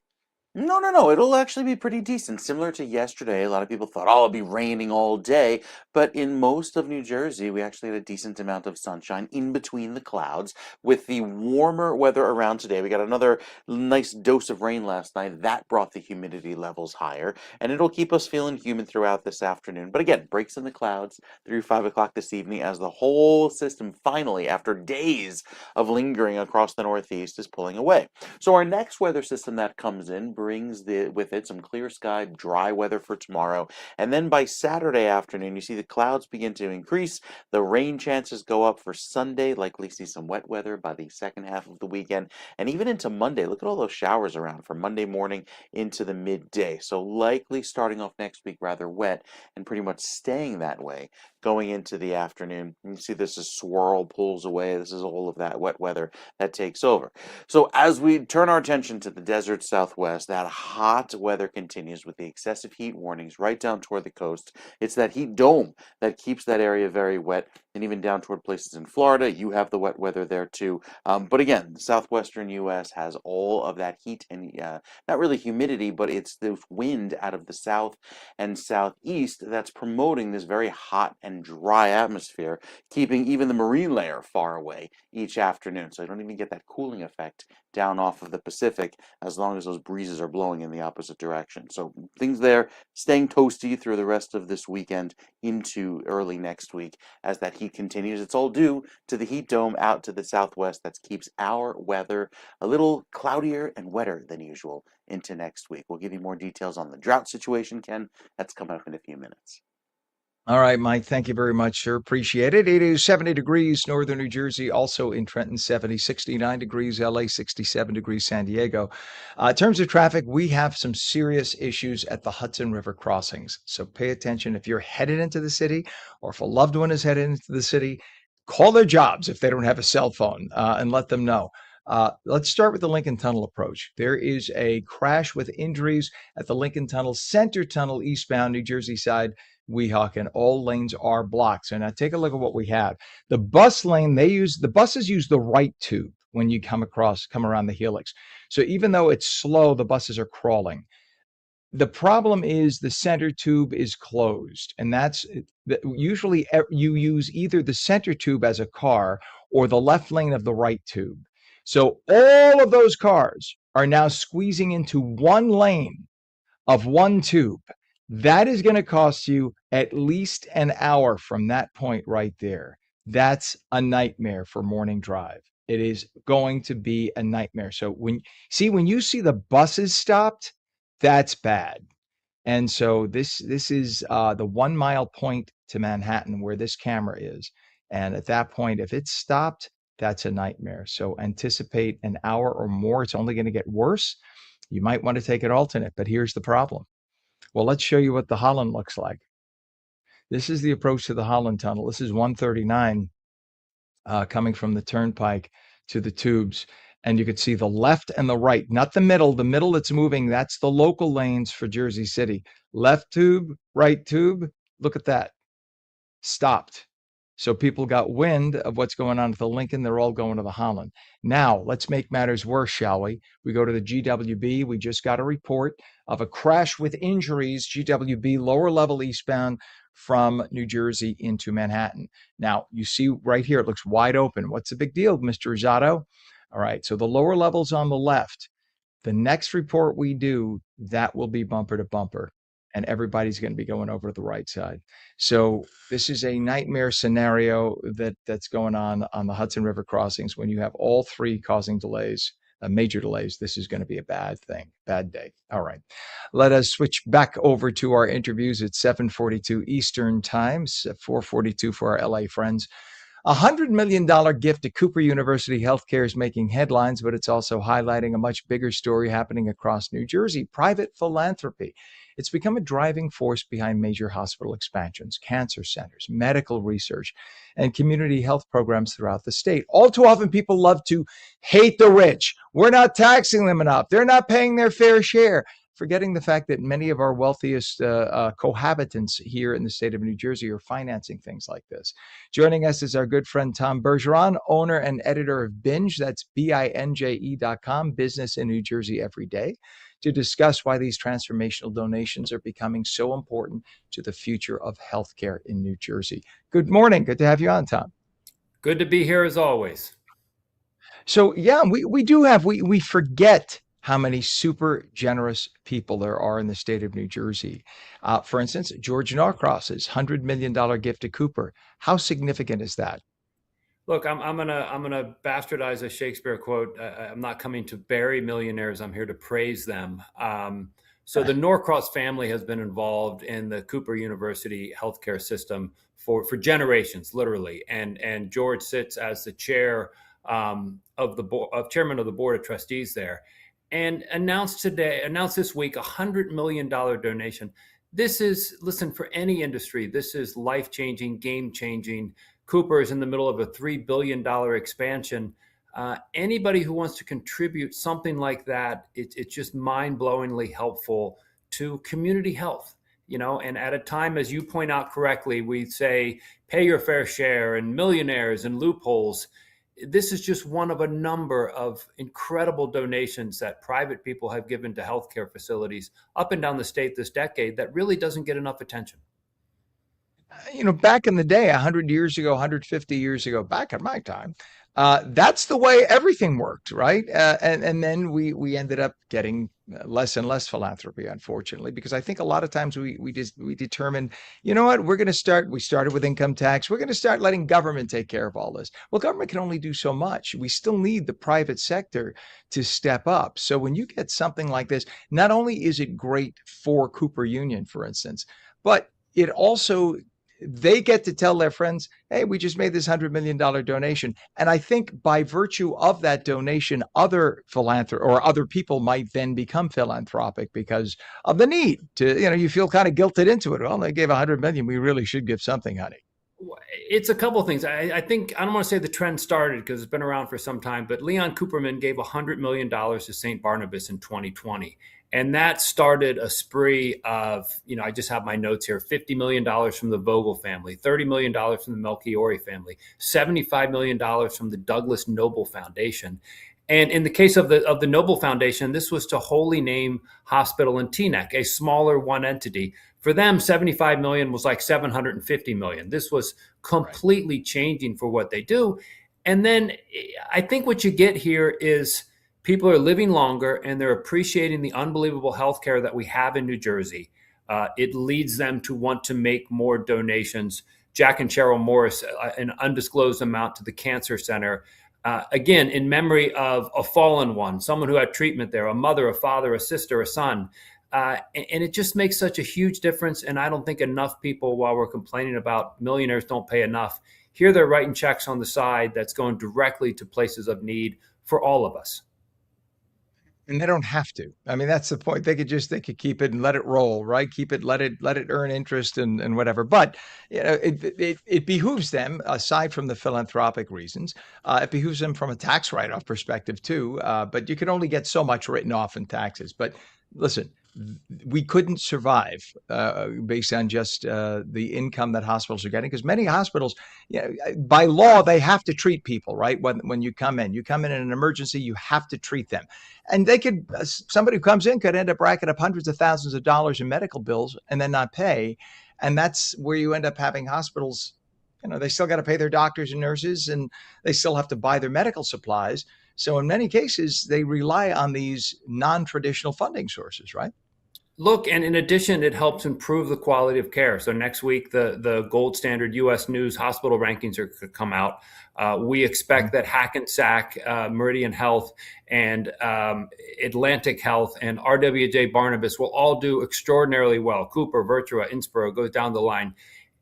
No, no, no. It'll actually be pretty decent. Similar to yesterday, a lot of people thought, oh, it'll be raining all day. But in most of New Jersey, we actually had a decent amount of sunshine in between the clouds. With the warmer weather around today, we got another nice dose of rain last night. That brought the humidity levels higher, and it'll keep us feeling humid throughout this afternoon. But again, breaks in the clouds through 5 o'clock this evening as the whole system finally, after days of lingering across the Northeast, is pulling away. So our next weather system that comes in brings with it some clear sky, dry weather for tomorrow. And then by Saturday afternoon, you see the clouds begin to increase. The rain chances go up for Sunday. Likely see some wet weather by the second half of the weekend. And even into Monday, look at all those showers around from Monday morning into the midday. So likely starting off next week rather wet and pretty much staying that way going into the afternoon. You see this is swirl pulls away. This is all of that wet weather that takes over. So as we turn our attention to the desert southwest, that hot weather continues with the excessive heat warnings right down toward the coast. It's that heat dome that keeps that area very wet, and even down toward places in Florida, you have the wet weather there too. But again, the southwestern U.S. has all of that heat and not really humidity, but it's the wind out of the south and southeast that's promoting this very hot and dry atmosphere, keeping even the marine layer far away each afternoon. So you don't even get that cooling effect down off of the Pacific as long as those breezes are blowing in the opposite direction. So things there staying toasty through the rest of this weekend into early next week as that heat continues. It's all due to the heat dome out to the southwest that keeps our weather a little cloudier and wetter than usual into next week. We'll give you more details on the drought situation, Ken. That's coming up in a few minutes. All right, Mike. Thank you very much, sir. Appreciate it. It is 70 degrees, northern New Jersey, also in Trenton, 70, 69 degrees, LA, 67 degrees, San Diego. In terms of traffic, we have some serious issues at the Hudson River crossings. So pay attention if you're headed into the city or if a loved one is headed into the city, call their jobs if they don't have a cell phone and let them know. Let's start with the Lincoln Tunnel approach. There is a crash with injuries at the Lincoln Tunnel, Center Tunnel eastbound, New Jersey side. Weehawken, and all lanes are blocked. So now take a look at what we have. The bus lane, the buses use the right tube when you come around the helix. So even though it's slow, the buses are crawling. The problem is the center tube is closed, and that's usually you use either the center tube as a car or the left lane of the right tube. So all of those cars are now squeezing into one lane of one tube. That is going to cost you at least an hour from that point right there. That's a nightmare for morning drive. It is going to be a nightmare. So when you see the buses stopped, that's bad. And so this is the 1 mile point to Manhattan where this camera is. And at that point, if it's stopped, that's a nightmare. So anticipate an hour or more. It's only going to get worse. You might want to take an alternate, but here's the problem. Well, let's show you what the Holland looks like. This is the approach to the Holland Tunnel. This is 139 coming from the turnpike to the tubes. And you could see the left and the right, not the middle. The middle that's moving, that's the local lanes for Jersey City. Left tube, right tube, look at that. Stopped. So people got wind of what's going on at the Lincoln. They're all going to the Holland. Now, let's make matters worse, shall we? We go to the GWB. We just got a report of a crash with injuries, GWB lower level eastbound from New Jersey into Manhattan. Now, you see right here, it looks wide open. What's the big deal, Mr. Rosato? All right, so the lower level's on the left. The next report we do, that will be bumper to bumper, and everybody's going to be going over to the right side. So this is a nightmare scenario that's going on the Hudson River crossings. When you have all three causing delays, major delays, this is going to be a bad thing, bad day. All right, let us switch back over to our interviews at 7:42 Eastern Time, 4:42 for our LA friends. $100 million gift to Cooper University Healthcare is making headlines, but it's also highlighting a much bigger story happening across New Jersey, private philanthropy. It's become a driving force behind major hospital expansions, cancer centers, medical research, and community health programs throughout the state. All too often, people love to hate the rich. We're not taxing them enough. They're not paying their fair share, forgetting the fact that many of our wealthiest cohabitants here in the state of New Jersey are financing things like this. Joining us is our good friend Tom Bergeron, owner and editor of Binge, that's BINJE.com, Business in New Jersey Every Day, to discuss why these transformational donations are becoming so important to the future of healthcare in New Jersey. Good morning. Good to have you on, Tom. Good to be here as always. So, yeah, we forget how many super generous people there are in the state of New Jersey. For instance, George Norcross's $100 million gift to Cooper. How significant is that? Look, I'm gonna bastardize a Shakespeare quote. I'm not coming to bury millionaires. I'm here to praise them. So the Norcross family has been involved in the Cooper University healthcare system for generations, literally. And George sits as the chairman of the board of trustees there, and announced this week $100 million donation. This is, listen, for any industry, this is life-changing, game-changing. Cooper is in the middle of a $3 billion expansion. Anybody who wants to contribute something like that, it's just mind-blowingly helpful to community health. And at a time, as you point out correctly, we say pay your fair share and millionaires and loopholes. This is just one of a number of incredible donations that private people have given to healthcare facilities up and down the state this decade that really doesn't get enough attention. Back in the day, 100 years ago, 150 years ago, back in my time, that's the way everything worked, right? And then we ended up getting less and less philanthropy, unfortunately, because I think a lot of times we determined, you know what, we started with income tax. We're going to start letting government take care of all this. Well, government can only do so much. We still need the private sector to step up. So when you get something like this, not only is it great for Cooper Union, for instance, but it also they get to tell their friends, hey, we just made this $100 million donation. And I think by virtue of that donation, other philanthropists or other people might then become philanthropic because of the need to, you feel kind of guilted into it. Well, they gave 100 million. We really should give something, honey. It's a couple of things. I think, I don't want to say the trend started because it's been around for some time, but Leon Cooperman gave $100 million to St. Barnabas in 2020. And that started a spree of, I just have my notes here, $50 million from the Vogel family, $30 million from the Melchiori family, $75 million from the Douglas Noble Foundation. And in the case of the Noble Foundation, this was to Holy Name Hospital in Teaneck, a smaller one entity. For them, 75 million was like 750 million. This was completely changing for what they do. And then I think what you get here is people are living longer and they're appreciating the unbelievable healthcare that we have in New Jersey. It leads them to want to make more donations. Jack and Cheryl Morris, an undisclosed amount to the Cancer Center. Again, in memory of a fallen one, someone who had treatment there, a mother, a father, a sister, a son. And it just makes such a huge difference. And I don't think enough people, while we're complaining about millionaires don't pay enough, here they're writing checks on the side that's going directly to places of need for all of us. And they don't have to. I mean, that's the point. They could keep it and let it roll, right? Keep it, let it earn interest and whatever. But it behooves them, aside from the philanthropic reasons, it behooves them from a tax write-off perspective too. But you can only get so much written off in taxes. But listen, we couldn't survive based on just the income that hospitals are getting, because many hospitals, by law, they have to treat people, right? When you come in in an emergency, you have to treat them. And they could, somebody who comes in could end up racking up hundreds of thousands of dollars in medical bills and then not pay. And that's where you end up having hospitals, they still got to pay their doctors and nurses, and they still have to buy their medical supplies. So in many cases, they rely on these non-traditional funding sources, right? Look, and in addition, it helps improve the quality of care. So next week, the gold standard U.S. News hospital rankings are to come out. We expect that Hackensack, Meridian Health, and Atlantic Health, and RWJ Barnabas will all do extraordinarily well. Cooper, Virtua, Innsbruck, goes down the line.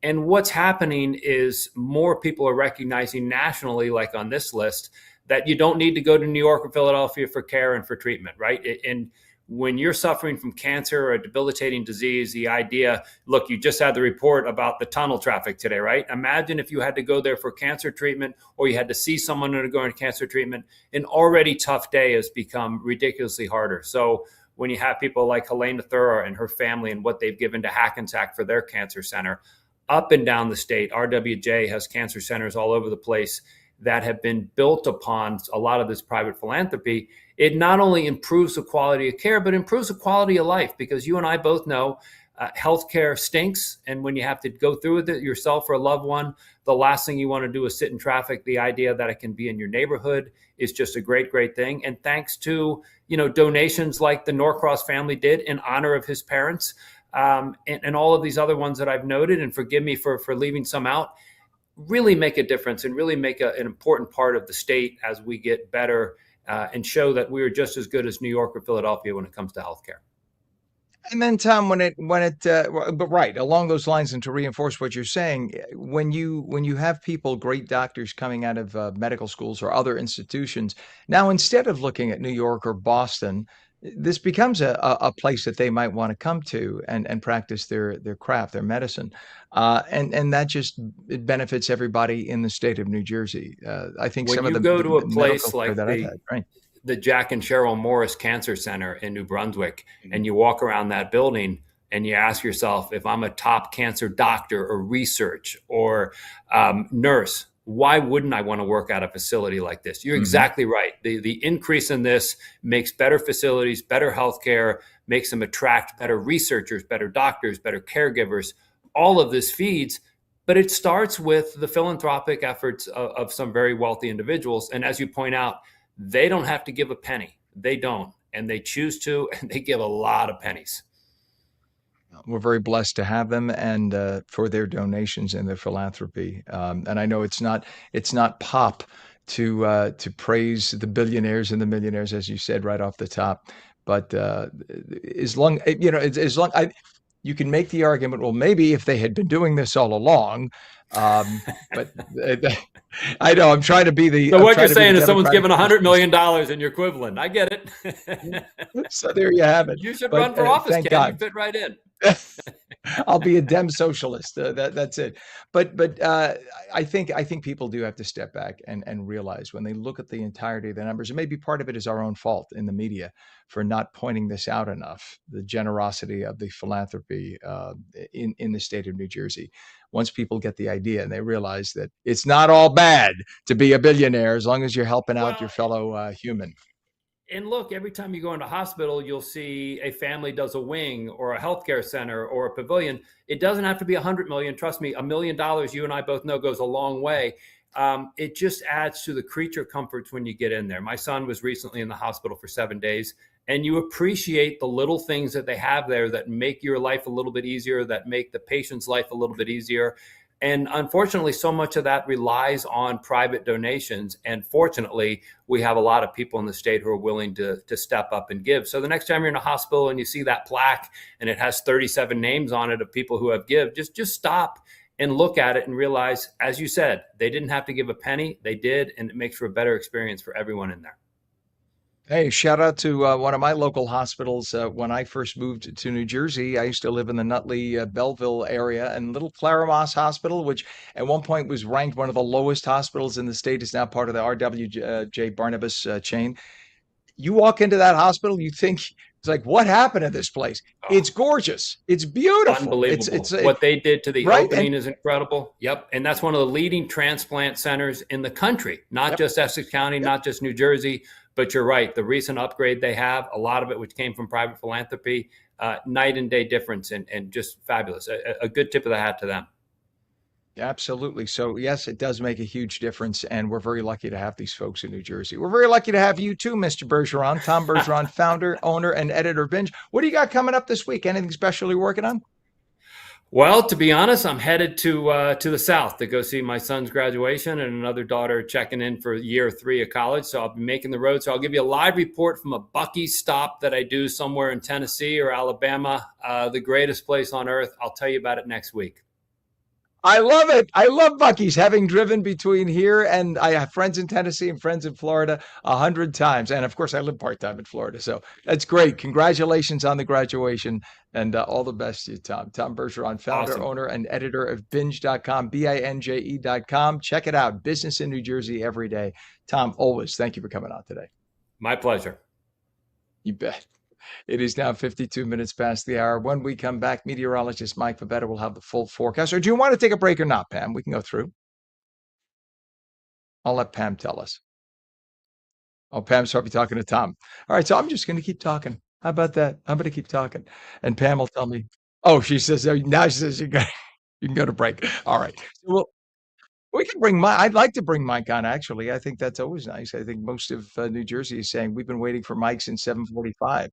And what's happening is more people are recognizing nationally, like on this list, that you don't need to go to New York or Philadelphia for care and for treatment, right? And when you're suffering from cancer or a debilitating disease, the idea, look, you just had the report about the tunnel traffic today, right? Imagine if you had to go there for cancer treatment, or you had to see someone undergoing cancer treatment. An already tough day has become ridiculously harder. So when you have people like Helena Thura and her family and what they've given to Hackensack for their cancer center, up and down the state, RWJ has cancer centers all over the place that have been built upon a lot of this private philanthropy. It not only improves the quality of care, but improves the quality of life, because you and I both know healthcare stinks. And when you have to go through with it yourself or a loved one, the last thing you want to do is sit in traffic. The idea that it can be in your neighborhood is just a great, great thing. And thanks to, donations like the Norcross family did in honor of his parents, and all of these other ones that I've noted, and forgive me for leaving some out, really make a difference and really make an important part of the state as we get better and show that we are just as good as New York or Philadelphia when it comes to healthcare. And then, Tom, but right along those lines, and to reinforce what you're saying, when you have people, great doctors coming out of medical schools or other institutions, now instead of looking at New York or Boston, this becomes a place that they might want to come to and practice their craft, their medicine. And that just, it benefits everybody in the state of New Jersey. I think when some you of go to a place like right? The Jack and Cheryl Morris Cancer Center in New Brunswick, and you walk around that building and you ask yourself, if I'm a top cancer doctor or research or nurse, why wouldn't I want to work at a facility like this? You're exactly right. The increase in this makes better facilities, better healthcare, makes them attract better researchers, better doctors, better caregivers. All of this feeds, but it starts with the philanthropic efforts of some very wealthy individuals. And as you point out, they don't have to give a penny. They don't. And they choose to, and they give a lot of pennies. We're very blessed to have them, and for their donations and their philanthropy. And I know it's not pop to praise the billionaires and the millionaires, as you said right off the top. But as long you can make the argument, well, maybe if they had been doing this all along, but I know I'm trying to be the So I'm what you're trying to be the saying is someone's Democratic given $100 socialist. million and you're equivalent. I get it. So there you have it. You should But run for office, thank Ken. You God. fit right in. I'll be a Dem socialist. That's it. But I think people do have to step back and realize when they look at the entirety of the numbers, and maybe part of it is our own fault in the media for not pointing this out enough. The generosity of the philanthropy in the state of New Jersey. Once people get the idea and they realize that it's not all bad to be a billionaire as long as you're helping out your Well, fellow human. and look, every time you go into a hospital, you'll see a family does a wing or a healthcare center or a pavilion. It doesn't have to be 100 million. Trust me, $1 million, you and I both know, goes a long way. It just adds to the creature comforts when you get in there. My son was recently in the hospital for 7 days, and you appreciate the little things that they have there that make your life a little bit easier, that make the patient's life a little bit easier. And unfortunately, so much of that relies on private donations. And fortunately, we have a lot of people in the state who are willing to step up and give. So the next time you're in a hospital and you see that plaque and it has 37 names on it of people who have give, just stop and look at it and realize, as you said, they didn't have to give a penny. They did. And it makes for a better experience for everyone in there. Hey, shout out to one of my local hospitals. When I first moved to New Jersey, I used to live in the Nutley, Belleville area, and Little Claramas Hospital, which at one point was ranked one of the lowest hospitals in the state, is now part of the RWJ Barnabas chain. You walk into that hospital, you think it's like, what happened to this place? Oh, It's gorgeous. It's beautiful. unbelievable. What they did to the right. And opening is incredible. Yep. And that's one of the leading transplant centers in the country, not yep, just Essex County, yep. not just New Jersey. But you're right. The recent upgrade they have, a lot of it which came from private philanthropy, night and day difference, and just fabulous. A good tip of the hat to them. Absolutely. So, yes, it does make a huge difference. And we're very lucky to have these folks in New Jersey. We're very lucky to have you too, Mr. Bergeron. Tom Bergeron, founder, owner, and editor of Binge. What do you got coming up this week? Anything special you're working on? Well, to be honest, I'm headed to the South to go see my son's graduation and another daughter checking in for year 3 of college. So I'll be making the road. So I'll give you a live report from a Buc-ee's stop that I do somewhere in Tennessee or Alabama, the greatest place on earth. I'll tell you about it next week. I love it. I love Buc-ee's, having driven between here and I have friends in Tennessee and friends in Florida 100 times. And of course, I live part-time in Florida. So that's great. Congratulations on the graduation and all the best to you, Tom. Tom Bergeron, founder, Awesome. owner, and editor of binge.com, binje.com. Check it out. Business in New Jersey every day. Tom, always, thank you for coming on today. My pleasure. You bet. It is now 52 minutes past the hour. When we come back, meteorologist Mike Favetta will have the full forecast. Or do you want to take a break or not, Pam? We can go through. I'll let Pam tell us. Oh, Pam's probably talking to Tom. All right, so I'm just going to keep talking. How about that? I'm going to keep talking. And Pam will tell me. Oh, she says, now she says you can go to break. All right. So we can bring Mike. I'd like to bring Mike on, actually. I think that's always nice. I think most of New Jersey is saying we've been waiting for Mike since 7:45.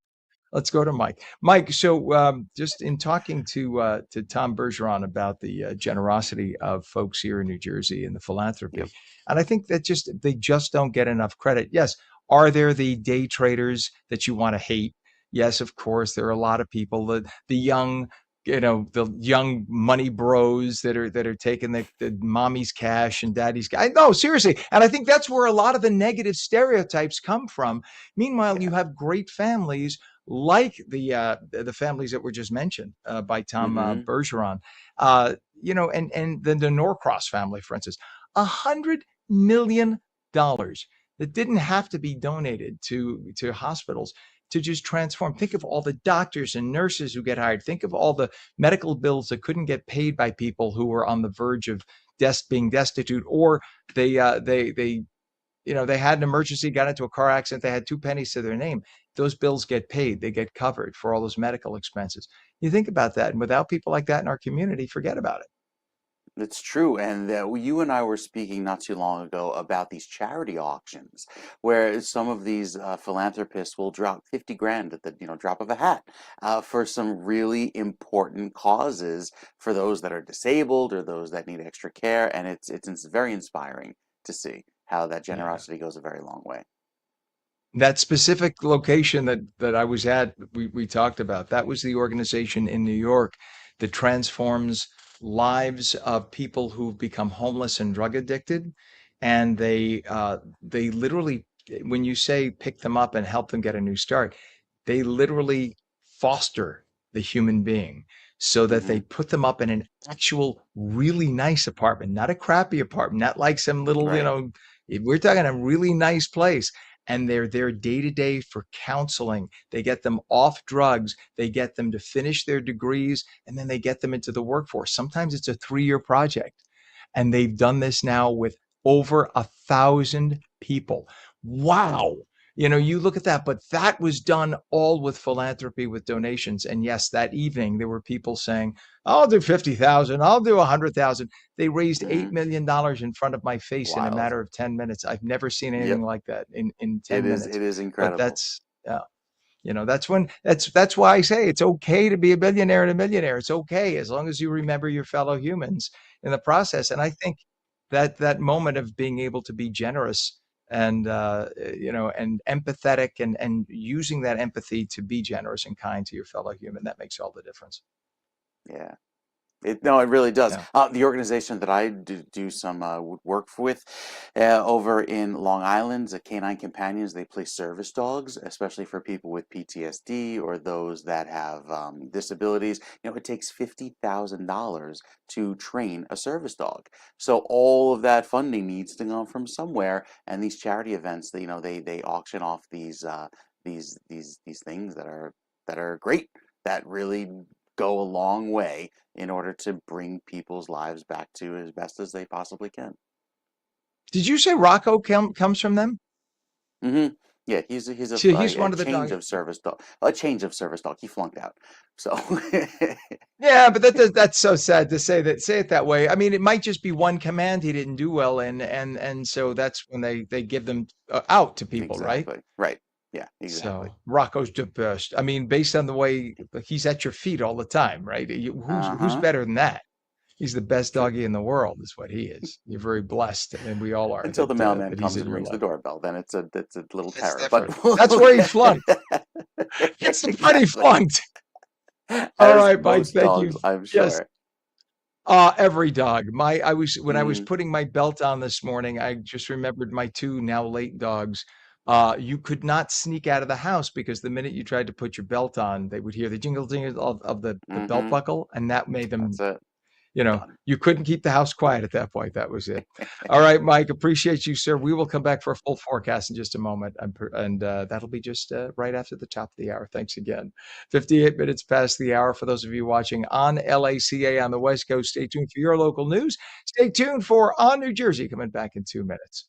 Let's go to Mike. Mike, so just in talking to Tom Bergeron about the generosity of folks here in New Jersey and the philanthropy, Yep. and I think that they just don't get enough credit. Yes, are there the day traders that you want to hate? Yes, of course, there are a lot of people, the young, the young money bros that are taking the mommy's cash and daddy's cash. No, seriously, and I think that's where a lot of the negative stereotypes come from. Meanwhile, you Yeah. have great families like the families that were just mentioned by Tom Mm-hmm. Bergeron, and then the Norcross family, for instance, $100 million that didn't have to be donated to hospitals to just transform. Think of all the doctors and nurses who get hired. Think of all the medical bills that couldn't get paid by people who were on the verge of being destitute, or they had an emergency, got into a car accident, they had 2 pennies to their name. Those bills get paid, they get covered for all those medical expenses. You think about that, and without people like that in our community, forget about it. It's true. And you and I were speaking not too long ago about these charity auctions, where some of these philanthropists will drop 50 grand at the drop of a hat for some really important causes for those that are disabled or those that need extra care. And it's very inspiring to see how that Yeah. generosity goes a very long way. That specific location that I was at, we talked about, that was the organization in New York that transforms lives of people who've become homeless and drug addicted. And they literally, when you say pick them up and help them get a new start, they literally foster the human being so that they Hmm. put them up in an actual really nice apartment, not a crappy apartment, not like some little, Right. we're talking a really nice place, and they're there day to day for counseling. They get them off drugs, they get them to finish their degrees, and then they get them into the workforce. Sometimes it's a 3-year project. And they've done this now with over 1,000 people. Wow. You look at that, but that was done all with philanthropy, with donations. And yes, that evening there were people saying, I'll do 50,000, I'll do 100,000. They raised $8 Hmm. million in front of my face in a Wild. matter of 10 minutes. I've never seen anything Yep. like that in It 10 is. minutes. It is But incredible. that's why I say it's okay to be a billionaire and a millionaire. It's okay as long as you remember your fellow humans in the process. And I think that moment of being able to be generous and and empathetic and using that empathy to be generous and kind to your fellow human, that makes all the difference. Yeah. No, it really does. Yeah. The organization that I do some work with over in Long Island, the Canine Companions, they place service dogs, especially for people with PTSD or those that have disabilities. It takes $50,000 to train a service dog. So all of that funding needs to come from somewhere. And these charity events, they auction off these things that are great, that really go a long way in order to bring people's lives back to as best as they possibly can. Did you say Rocco comes from them? Hmm. Yeah, he's So he's a one of the change dog. of service dog. A change of service dog. He flunked out. So Yeah, but that's so sad to say it that way. I mean, it might just be one command he didn't do well in, and so that's when they give them out to people, right? exactly. Right. Yeah, exactly. So Rocco's the best. I mean, based on the way he's at your feet all the time, right? Who's Uh-huh. better than that? He's the best True. doggy in the world, is what he is. You're very blessed, and we all are Until the mailman that he's comes in and your rings the life. doorbell, then it's a little That's terror. But different. That's where he flunked. That's the part he exactly. flunked. All As right, Mike. most Thank you. dogs, I'm Yes. sure. Every dog. When I was Mm, putting my belt on this morning, I just remembered my two now late dogs. You could not sneak out of the house because the minute you tried to put your belt on, they would hear the jingle jingle of the belt mm-hmm. buckle, and that made That's them, it. Done. you couldn't keep the house quiet at that point. That was it. All right, Mike, appreciate you, sir. We will come back for a full forecast in just a moment, and that'll be just right after the top of the hour. Thanks again. 58 minutes past the hour for those of you watching on LACA on the West Coast. Stay tuned for your local news. Stay tuned for On New Jersey coming back in 2 minutes.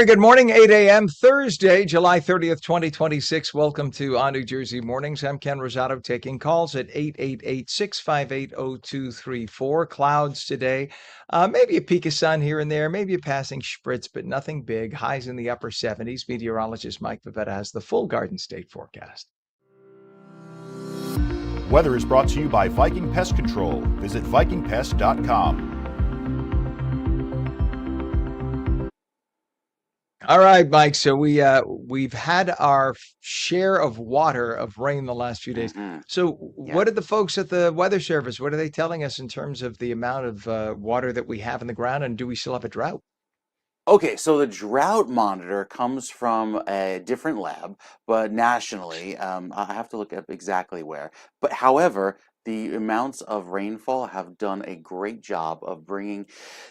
Very good morning, 8 a.m. Thursday, July 30th, 2026. Welcome to On New Jersey Mornings. I'm Ken Rosato taking calls at 888-658-0234. Clouds today. Maybe a peak of sun here and there, maybe a passing spritz, but nothing big. Highs in the upper 70s. Meteorologist Mike Favetta has the full Garden State forecast. Weather is brought to you by Viking Pest Control. Visit vikingpest.com. All right, Mike. So we've had our share of water of rain the last few days. Hmm. So Yeah. what did the folks at the Weather Service, what are they telling us in terms of the amount of water that we have in the ground, and do we still have a drought? Okay, so the drought monitor comes from a different lab, but nationally, I have to look up exactly where. But however, the amounts of rainfall have done a great job of bringing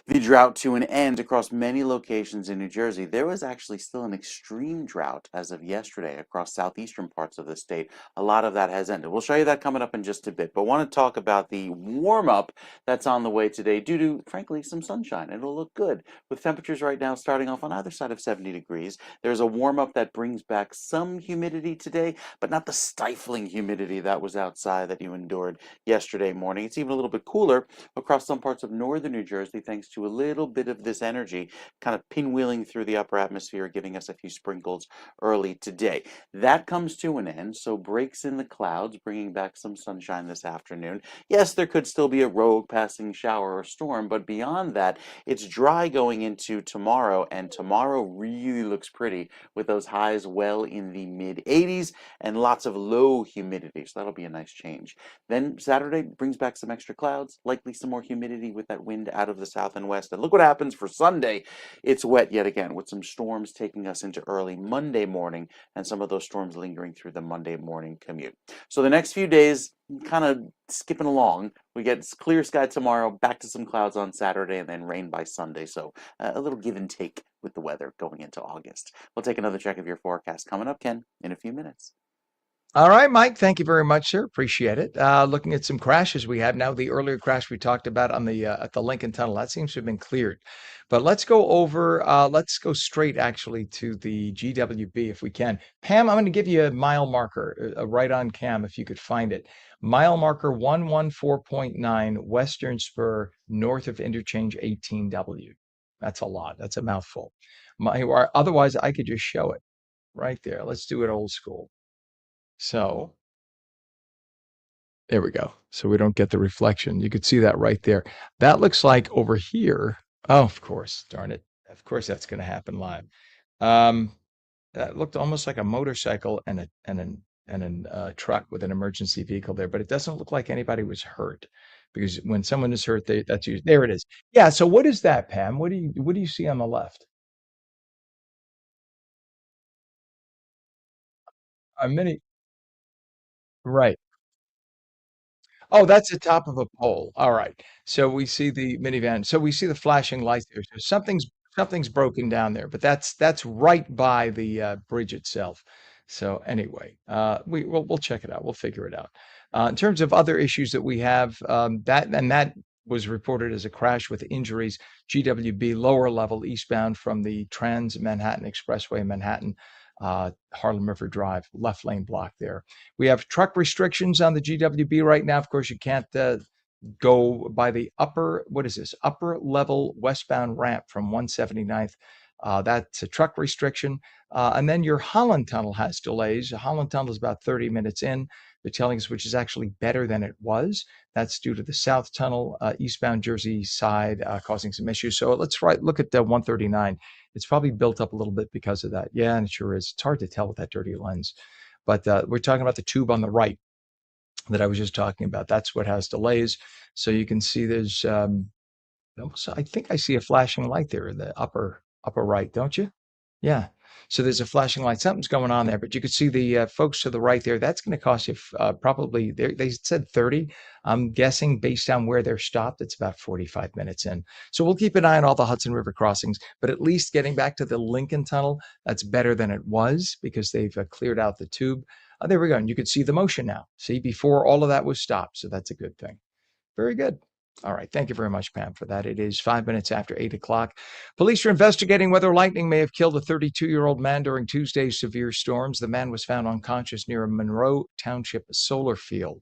the drought to an end across many locations in New Jersey. There was actually still an extreme drought as of yesterday across southeastern parts of the state. A lot of that has ended. We'll show you that coming up in just a bit, but want to talk about the warm up that's on the way today due to, frankly, some sunshine. It'll look good with temperatures right now starting off on either side of 70 degrees. There's a warm up that brings back some humidity today, but not the stifling humidity that was outside that you endured yesterday morning. It's even a little bit cooler across some parts of northern New Jersey, thanks to a little bit of this energy kind of pinwheeling through the upper atmosphere, giving us a few sprinkles early today. That comes to an end, so breaks in the clouds, bringing back some sunshine this afternoon. Yes, there could still be a rogue passing shower or storm, but beyond that, it's dry going into tomorrow, and tomorrow really looks pretty with those highs well in the mid 80s and lots of low humidity, so that'll be a nice change. Then Saturday brings back some extra clouds, likely some more humidity with that wind out of the south and west. And look what happens for Sunday. It's wet yet again with some storms taking us into early Monday morning and some of those storms lingering through the Monday morning commute. So the next few days, kind of skipping along. We get clear sky tomorrow, back to some clouds on Saturday, and then rain by Sunday. So a little give and take with the weather going into August. We'll take another check of your forecast coming up, Ken, in a few minutes. All right, Mike. Thank you very much, sir. Appreciate it. Looking at some crashes we have now. The earlier crash we talked about on the at the Lincoln Tunnel, that seems to have been cleared. But let's go over. Let's go straight actually to the GWB if we can. Pam, I'm going to give you a mile marker, right on cam if you could find it. Mile marker 114.9 Western Spur north of interchange 18W. That's a lot. That's a mouthful. Otherwise, I could just show it right there. Let's do it old school. So there we go. So we don't get the reflection. You could see that right there. That looks like over here. Oh, of course. Darn it. Of course that's going to happen live. Um, that looked almost like a motorcycle and a truck with an emergency vehicle there, but it doesn't look like anybody was hurt because when someone is hurt, that's usually there it is. Yeah. So what is that, Pam? What do you see on the left? A mini, right. Oh, that's the top of a pole. All right. So we see the minivan. So we see the flashing lights there. So something's broken down there, but that's right by the bridge itself. So anyway, we'll check it out. We'll figure it out. In terms of other issues that we have, that was reported as a crash with injuries. GWB lower level eastbound from the Trans Manhattan Expressway in Manhattan, Harlem River Drive, left lane block there. We have truck restrictions on the GWB right now. Of course, you can't go by the what is this? Upper level westbound ramp from 179th. That's a truck restriction. And then your Holland Tunnel has delays. The Holland Tunnel is about 30 minutes in. They're telling us which is actually better than it was. That's due to the South Tunnel, eastbound Jersey side, causing some issues. So let's look at the 139. It's probably built up a little bit because of that. Yeah, and it sure is. It's hard to tell with that dirty lens. But we're talking about the tube on the right that I was just talking about. That's what has delays. So you can see there's I think I see a flashing light there in the upper right, don't you? Yeah. So there's a flashing light. Something's going on there, but you could see the folks to the right there. That's going to cost you probably, they said 30. I'm guessing based on where they're stopped, it's about 45 minutes in. So we'll keep an eye on all the Hudson River crossings, but at least getting back to the Lincoln Tunnel, that's better than it was because they've cleared out the tube. There we go. And you could see the motion now. See, before all of that was stopped. So that's a good thing. Very good. All right. Thank you very much, Pam, for that. It is 5 minutes after 8 o'clock. Police are investigating whether lightning may have killed a 32-year-old man during Tuesday's severe storms. The man was found unconscious near a Monroe Township solar field.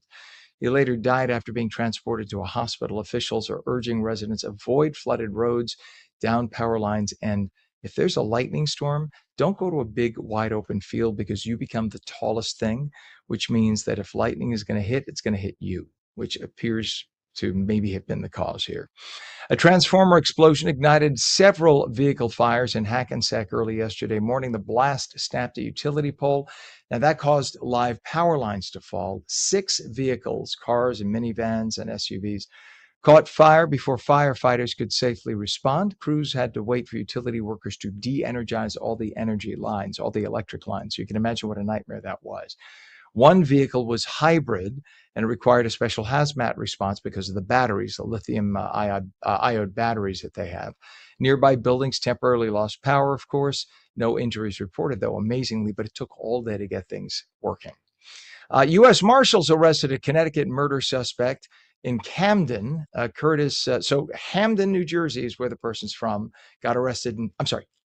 He later died after being transported to a hospital. Officials are urging residents avoid flooded roads, down power lines, and if there's a lightning storm, don't go to a big, wide open field because you become the tallest thing, which means that if lightning is going to hit, it's going to hit you, which appears to maybe have been the cause here. A transformer explosion ignited several vehicle fires in Hackensack early yesterday morning. The blast snapped a utility pole. Now, that caused live power lines to fall. 6 vehicles, cars and minivans and SUVs, caught fire before firefighters could safely respond. Crews had to wait for utility workers to de-energize all the energy lines, all the electric lines. So you can imagine what a nightmare that was. One vehicle was hybrid and it required a special hazmat response because of the batteries, the lithium iode batteries that they have. Nearby buildings temporarily lost power, of course. No injuries reported, though, amazingly, but it took all day to get things working. U.S. Marshals arrested a Connecticut murder suspect in Camden. So Hamden, New Jersey is where the person's from, got arrested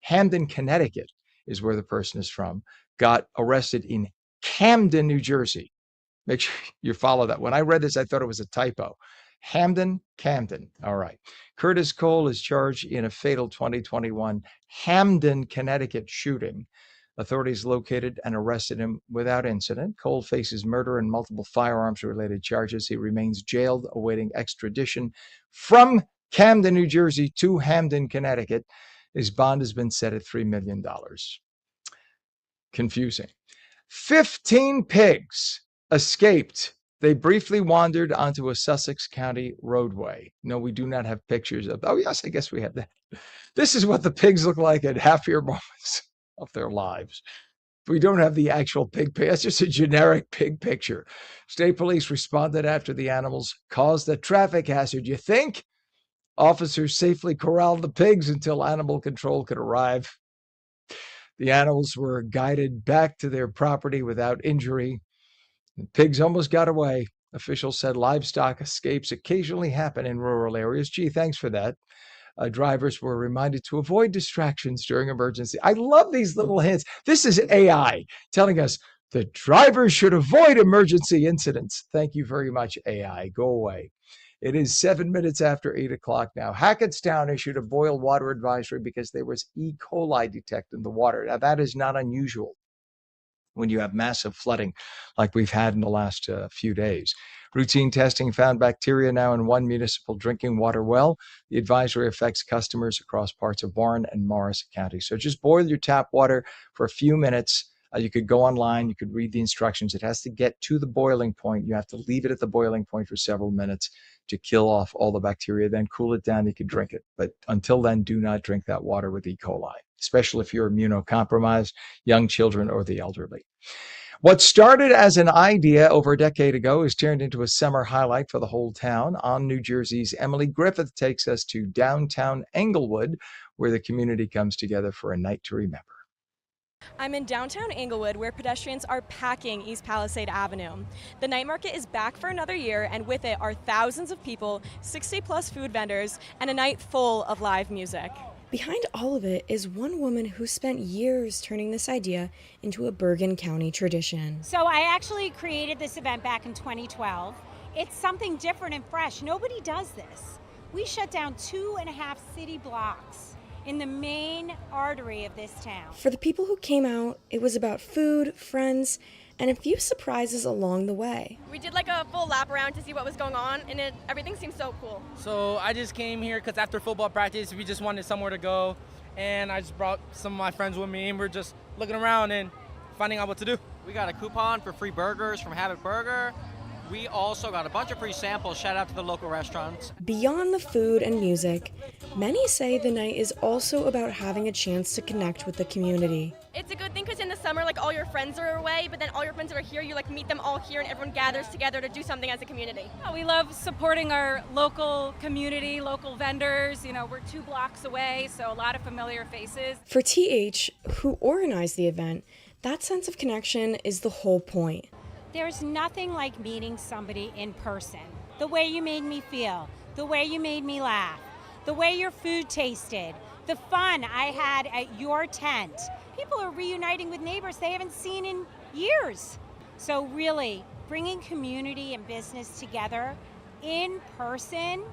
Hamden, Connecticut is where the person is from, got arrested in Camden, New Jersey. Make sure you follow that. When I read this, I thought it was a typo. Hamden, Camden. All right. Curtis Cole is charged in a fatal 2021 Hamden, Connecticut shooting. Authorities located and arrested him without incident. Cole faces murder and multiple firearms-related charges. He remains jailed, awaiting extradition from Camden, New Jersey to Hamden, Connecticut. His bond has been set at $3 million. Confusing. 15 pigs escaped. They briefly wandered onto a Sussex County roadway. No, we do not have pictures of. Oh, yes, I guess we have that. This is what the pigs look like at happier moments of their lives. We don't have the actual pig. That's just a generic pig picture. State police responded after the animals caused a traffic hazard. You think? Officers safely corralled the pigs until animal control could arrive. The animals were guided back to their property without injury. The pigs almost got away. Officials said livestock escapes occasionally happen in rural areas. Gee, thanks for that. Drivers were reminded to avoid distractions during emergency. I love these little hints. This is AI telling us the drivers should avoid emergency incidents. Thank you very much, AI. Go away. It is 7 minutes after 8 o'clock now. Hackettstown issued a boil water advisory because there was E. coli detected in the water. Now, that is not unusual when you have massive flooding like we've had in the last few days. Routine testing found bacteria now in one municipal drinking water well. The advisory affects customers across parts of Warren and Morris County. So just boil your tap water for a few minutes. You could go online. You could read the instructions. It has to get to the boiling point. You have to leave it at the boiling point for several minutes to kill off all the bacteria, then cool it down. You can drink it. But until then, do not drink that water with E. coli, especially if you're immunocompromised, young children, or the elderly. What started as an idea over a decade ago has turned into a summer highlight for the whole town. On New Jersey's Emily Griffith takes us to downtown Englewood, where the community comes together for a night to remember. I'm in downtown Englewood, where pedestrians are packing East Palisade Avenue. The night market is back for another year, and with it are thousands of people, 60-plus food vendors, and a night full of live music. Behind all of it is one woman who spent years turning this idea into a Bergen County tradition. So I actually created this event back in 2012. It's something different and fresh. Nobody does this. We shut down 2.5 city blocks in the main artery of this town. For the people who came out, it was about food, friends, and a few surprises along the way. We did like a full lap around to see what was going on, and everything seemed so cool. So I just came here because after football practice, we just wanted somewhere to go, and I just brought some of my friends with me, and we're just looking around and finding out what to do. We got a coupon for free burgers from Habit Burger. We also got a bunch of free samples. Shout out to the local restaurants. Beyond the food and music, many say the night is also about having a chance to connect with the community. It's a good thing because in the summer, like all your friends are away, but then all your friends that are here, you like meet them all here and everyone gathers together to do something as a community. We love supporting our local community, local vendors. You know, we're 2 blocks away, so a lot of familiar faces. For TH, who organized the event, that sense of connection is the whole point. There's nothing like meeting somebody in person. The way you made me feel, the way you made me laugh, the way your food tasted, the fun I had at your tent. People are reuniting with neighbors they haven't seen in years. So really, bringing community and business together in person,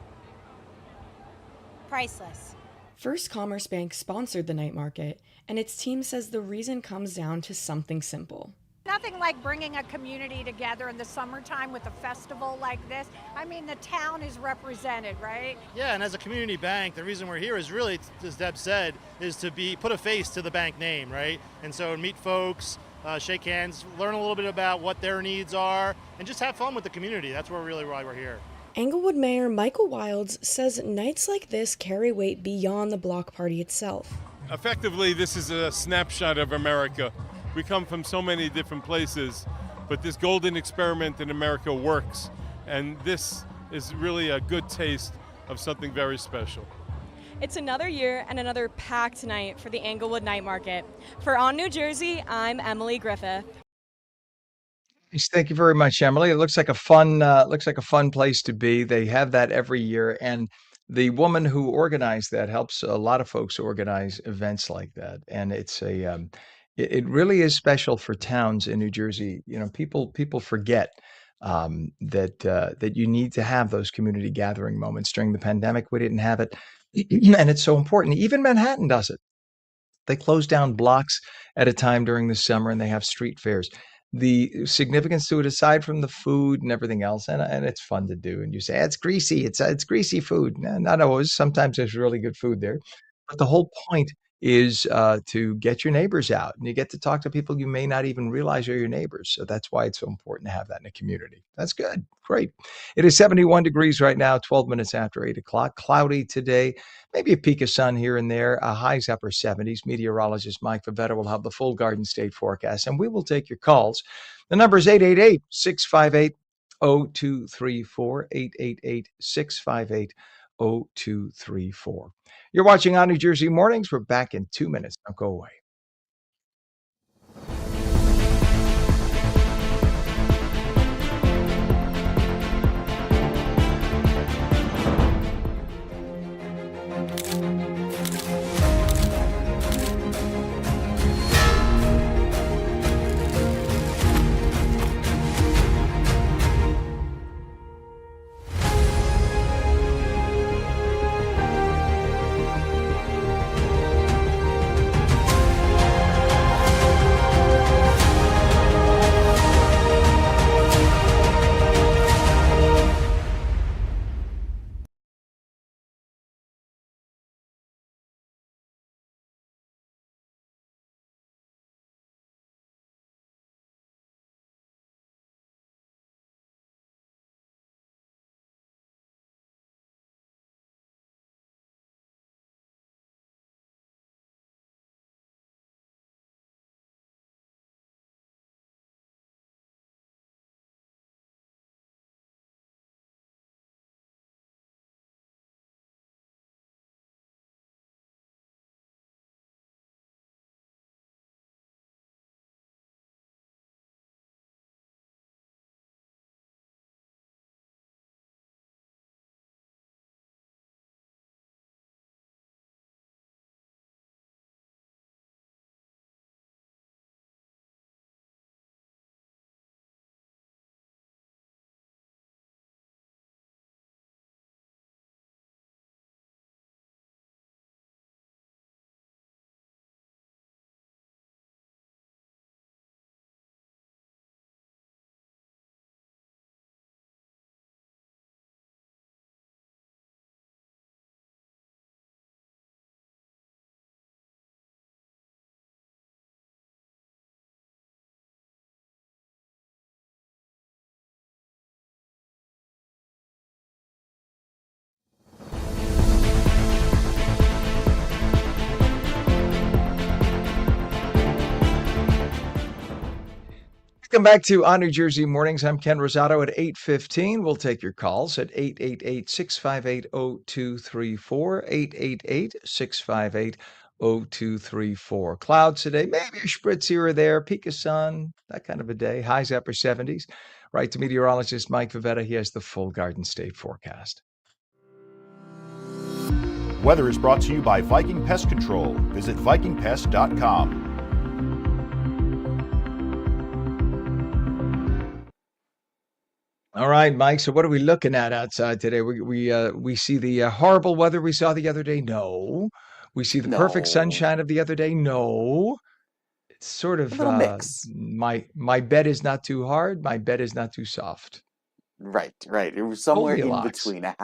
priceless. First Commerce Bank sponsored the night market, and its team says the reason comes down to something simple. Nothing like bringing a community together in the summertime with a festival like this. I mean, the town is represented, right? Yeah, and as a community bank, the reason we're here is really, as Deb said, is to put a face to the bank name, right? And so meet folks, shake hands, learn a little bit about what their needs are, and just have fun with the community. That's really why we're here. Englewood Mayor Michael Wilds says nights like this carry weight beyond the block party itself. Effectively, this is a snapshot of America. We come from so many different places, but this golden experiment in America works, and this is really a good taste of something very special. It's another year and another packed night for the Englewood Night Market. For On New Jersey, I'm Emily Griffith. Thank you very much, Emily. It looks like a fun place to be. They have that every year, and the woman who organized that helps a lot of folks organize events like that. And it really is special for towns in New Jersey. You know, people forget that you need to have those community gathering moments. During the pandemic, we didn't have it, and it's so important. Even Manhattan does it. They close down blocks at a time during the summer, and they have street fairs. The significance to it, aside from the food and everything else, and it's fun to do. And you say it's greasy, it's greasy food. Not always. Sometimes there's really good food there, but the whole point is to get your neighbors out, and you get to talk to people you may not even realize are your neighbors. So that's why it's so important to have that in a community. That's good. Great. It is 71 degrees right now, 12 minutes after 8 o'clock. Cloudy today, maybe a peak of sun here and there. Highs upper 70s. Meteorologist Mike Favetta will have the full Garden State forecast, and we will take your calls. The number is 888-658-0234, 888-658-0234. You're watching On New Jersey Mornings. We're back in 2 minutes. Don't go away. Welcome back to On New Jersey Mornings. I'm Ken Rosato at 8:15. We'll take your calls at 888-658-0234, 888-658-0234. Clouds today, maybe a spritz here or there, peak of sun, that kind of a day. Highs upper 70s. Right to meteorologist Mike Favetta. He has the full Garden State forecast. Weather is brought to you by Viking Pest Control. Visit vikingpest.com. All right, Mike. So what are we looking at outside today? We see the horrible weather we saw the other day. No. We see the perfect No. sunshine of the other day. No. It's sort A of little mix. my bed is not too hard. My bed is not too soft. Right. It was somewhere in Goldilocks. between. A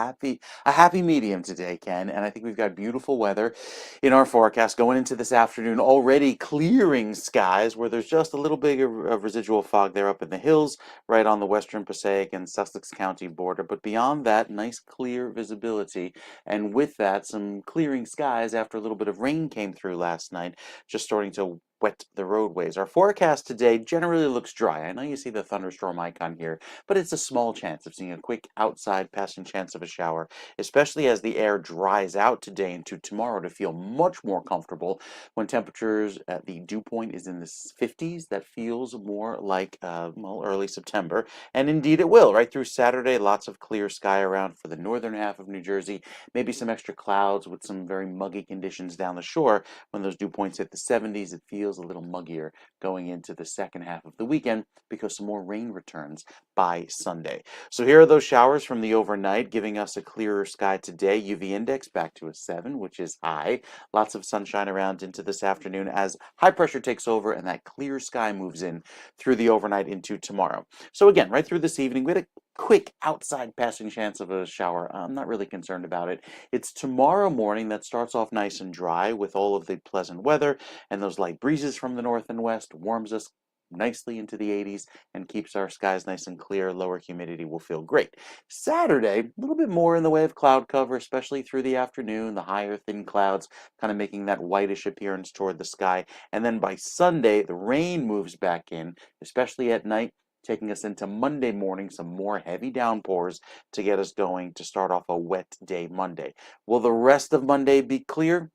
happy medium today, Ken. And I think we've got beautiful weather in our forecast going into this afternoon. Already clearing skies where there's just a little bit of residual fog there up in the hills, right on the western Passaic and Sussex County border. But beyond that, nice clear visibility. And with that, some clearing skies after a little bit of rain came through last night, just starting to wet the roadways. Our forecast today generally looks dry. I know you see the thunderstorm icon here, but it's a small chance of seeing a quick outside passing chance of a shower, especially as the air dries out today into tomorrow to feel much more comfortable when temperatures at the dew point is in the 50s. That feels more like, early September. And indeed it will. Right through Saturday, lots of clear sky around for the northern half of New Jersey, maybe some extra clouds with some very muggy conditions down the shore. When those dew points hit the 70s, it feels a little muggier going into the second half of the weekend because some more rain returns by Sunday. So here are those showers from the overnight, giving us a clearer sky today. UV index back to a 7, which is high. Lots of sunshine around into this afternoon as high pressure takes over and that clear sky moves in through the overnight into tomorrow. So again, right through this evening, we had a quick outside passing chance of a shower. I'm not really concerned about it. It's tomorrow morning that starts off nice and dry with all of the pleasant weather and those light breezes from the north and west, warms us nicely into the 80s and keeps our skies nice and clear. Lower humidity will feel great. Saturday, a little bit more in the way of cloud cover, especially through the afternoon, the higher thin clouds kind of making that whitish appearance toward the sky. And then by Sunday, the rain moves back in, especially at night, taking us into Monday morning, some more heavy downpours to get us going to start off a wet day Monday. Will the rest of Monday be clear?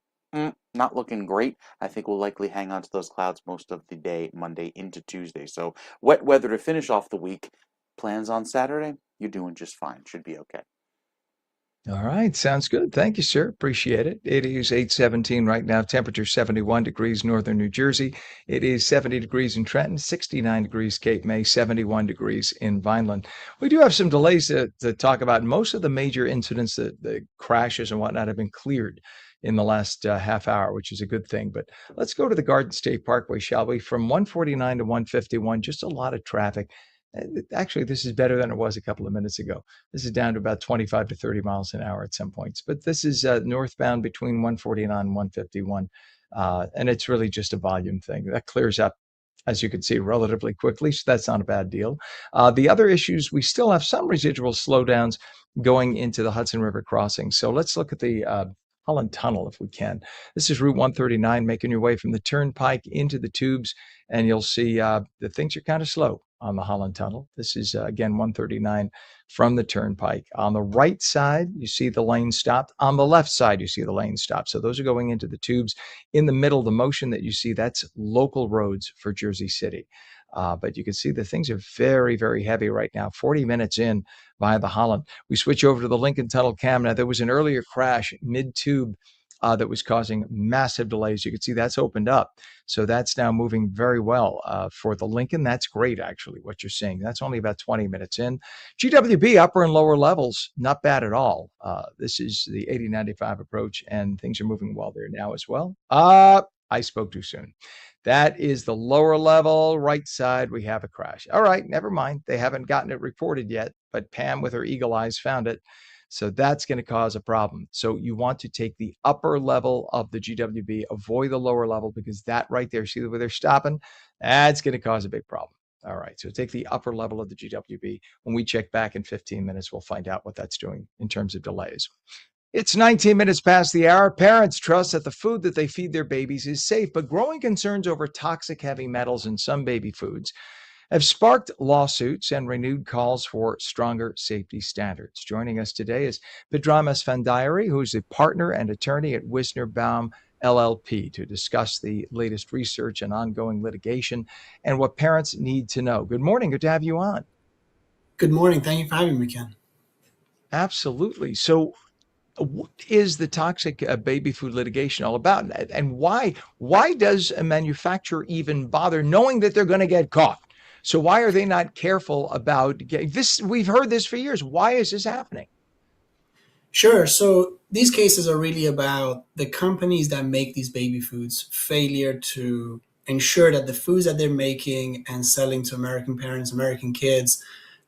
Not looking great. I think we'll likely hang on to those clouds most of the day, Monday into Tuesday. So wet weather to finish off the week. Plans on Saturday? You're doing just fine. Should be okay. All right, sounds good. Thank you, sir. Appreciate it. It is 8:17 right now. Temperature 71 degrees northern New Jersey. It is 70 degrees in Trenton, 69 degrees Cape May, 71 degrees in Vineland. We do have some delays to talk about. Most of the major incidents, the crashes and whatnot, have been cleared in the last half hour, which is a good thing. But let's go to the Garden State Parkway, shall we? From 149 to 151, just a lot of traffic. Actually, this is better than it was a couple of minutes ago. This is down to about 25 to 30 miles an hour at some points. But this is northbound between 149 and 151. And it's really just a volume thing. That clears up, as you can see, relatively quickly. So that's not a bad deal. The other issues, we still have some residual slowdowns going into the Hudson River crossing. So let's look at the Holland Tunnel if we can. This is Route 139, making your way from the Turnpike into the tubes. And you'll see that things are kind of slow on the Holland Tunnel. This is, again, 139 from the Turnpike. On the right side, you see the lane stopped. On the left side, you see the lane stopped. So those are going into the tubes. In the middle, the motion that you see, that's local roads for Jersey City. But you can see the things are very, very heavy right now, 40 minutes in via the Holland. We switch over to the Lincoln Tunnel cam. Now, there was an earlier crash mid-tube that was causing massive delays. You can see that's opened up. So that's now moving very well for the Lincoln. That's great, actually, what you're seeing. That's only about 20 minutes in. GWB, upper and lower levels, not bad at all. This is the 8095 approach, and things are moving well there now as well. I spoke too soon. That is the lower level, right side. We have a crash. All right, never mind. They haven't gotten it reported yet, but Pam with her eagle eyes found it. So that's going to cause a problem. So you want to take the upper level of the GWB, avoid the lower level, because that right there, see where they're stopping? That's going to cause a big problem. All right, so take the upper level of the GWB. When we check back in 15 minutes, we'll find out what that's doing in terms of delays. It's 19 minutes past the hour. Parents trust that the food that they feed their babies is safe, but growing concerns over toxic heavy metals in some baby foods have sparked lawsuits and renewed calls for stronger safety standards. Joining us today is Vidramas Fandayari, who is a partner and attorney at Wisner Baum LLP, to discuss the latest research and ongoing litigation and what parents need to know. Good morning. Good to have you on. Good morning. Thank you for having me, Ken. Absolutely. So What is the toxic baby food litigation all about, and why does a manufacturer even bother, knowing that they're going to get caught? So why are they not careful about this? We've heard this for years. Why is this happening? Sure. So these cases are really about the companies that make these baby foods failure to ensure that the foods that they're making and selling to American parents, American kids,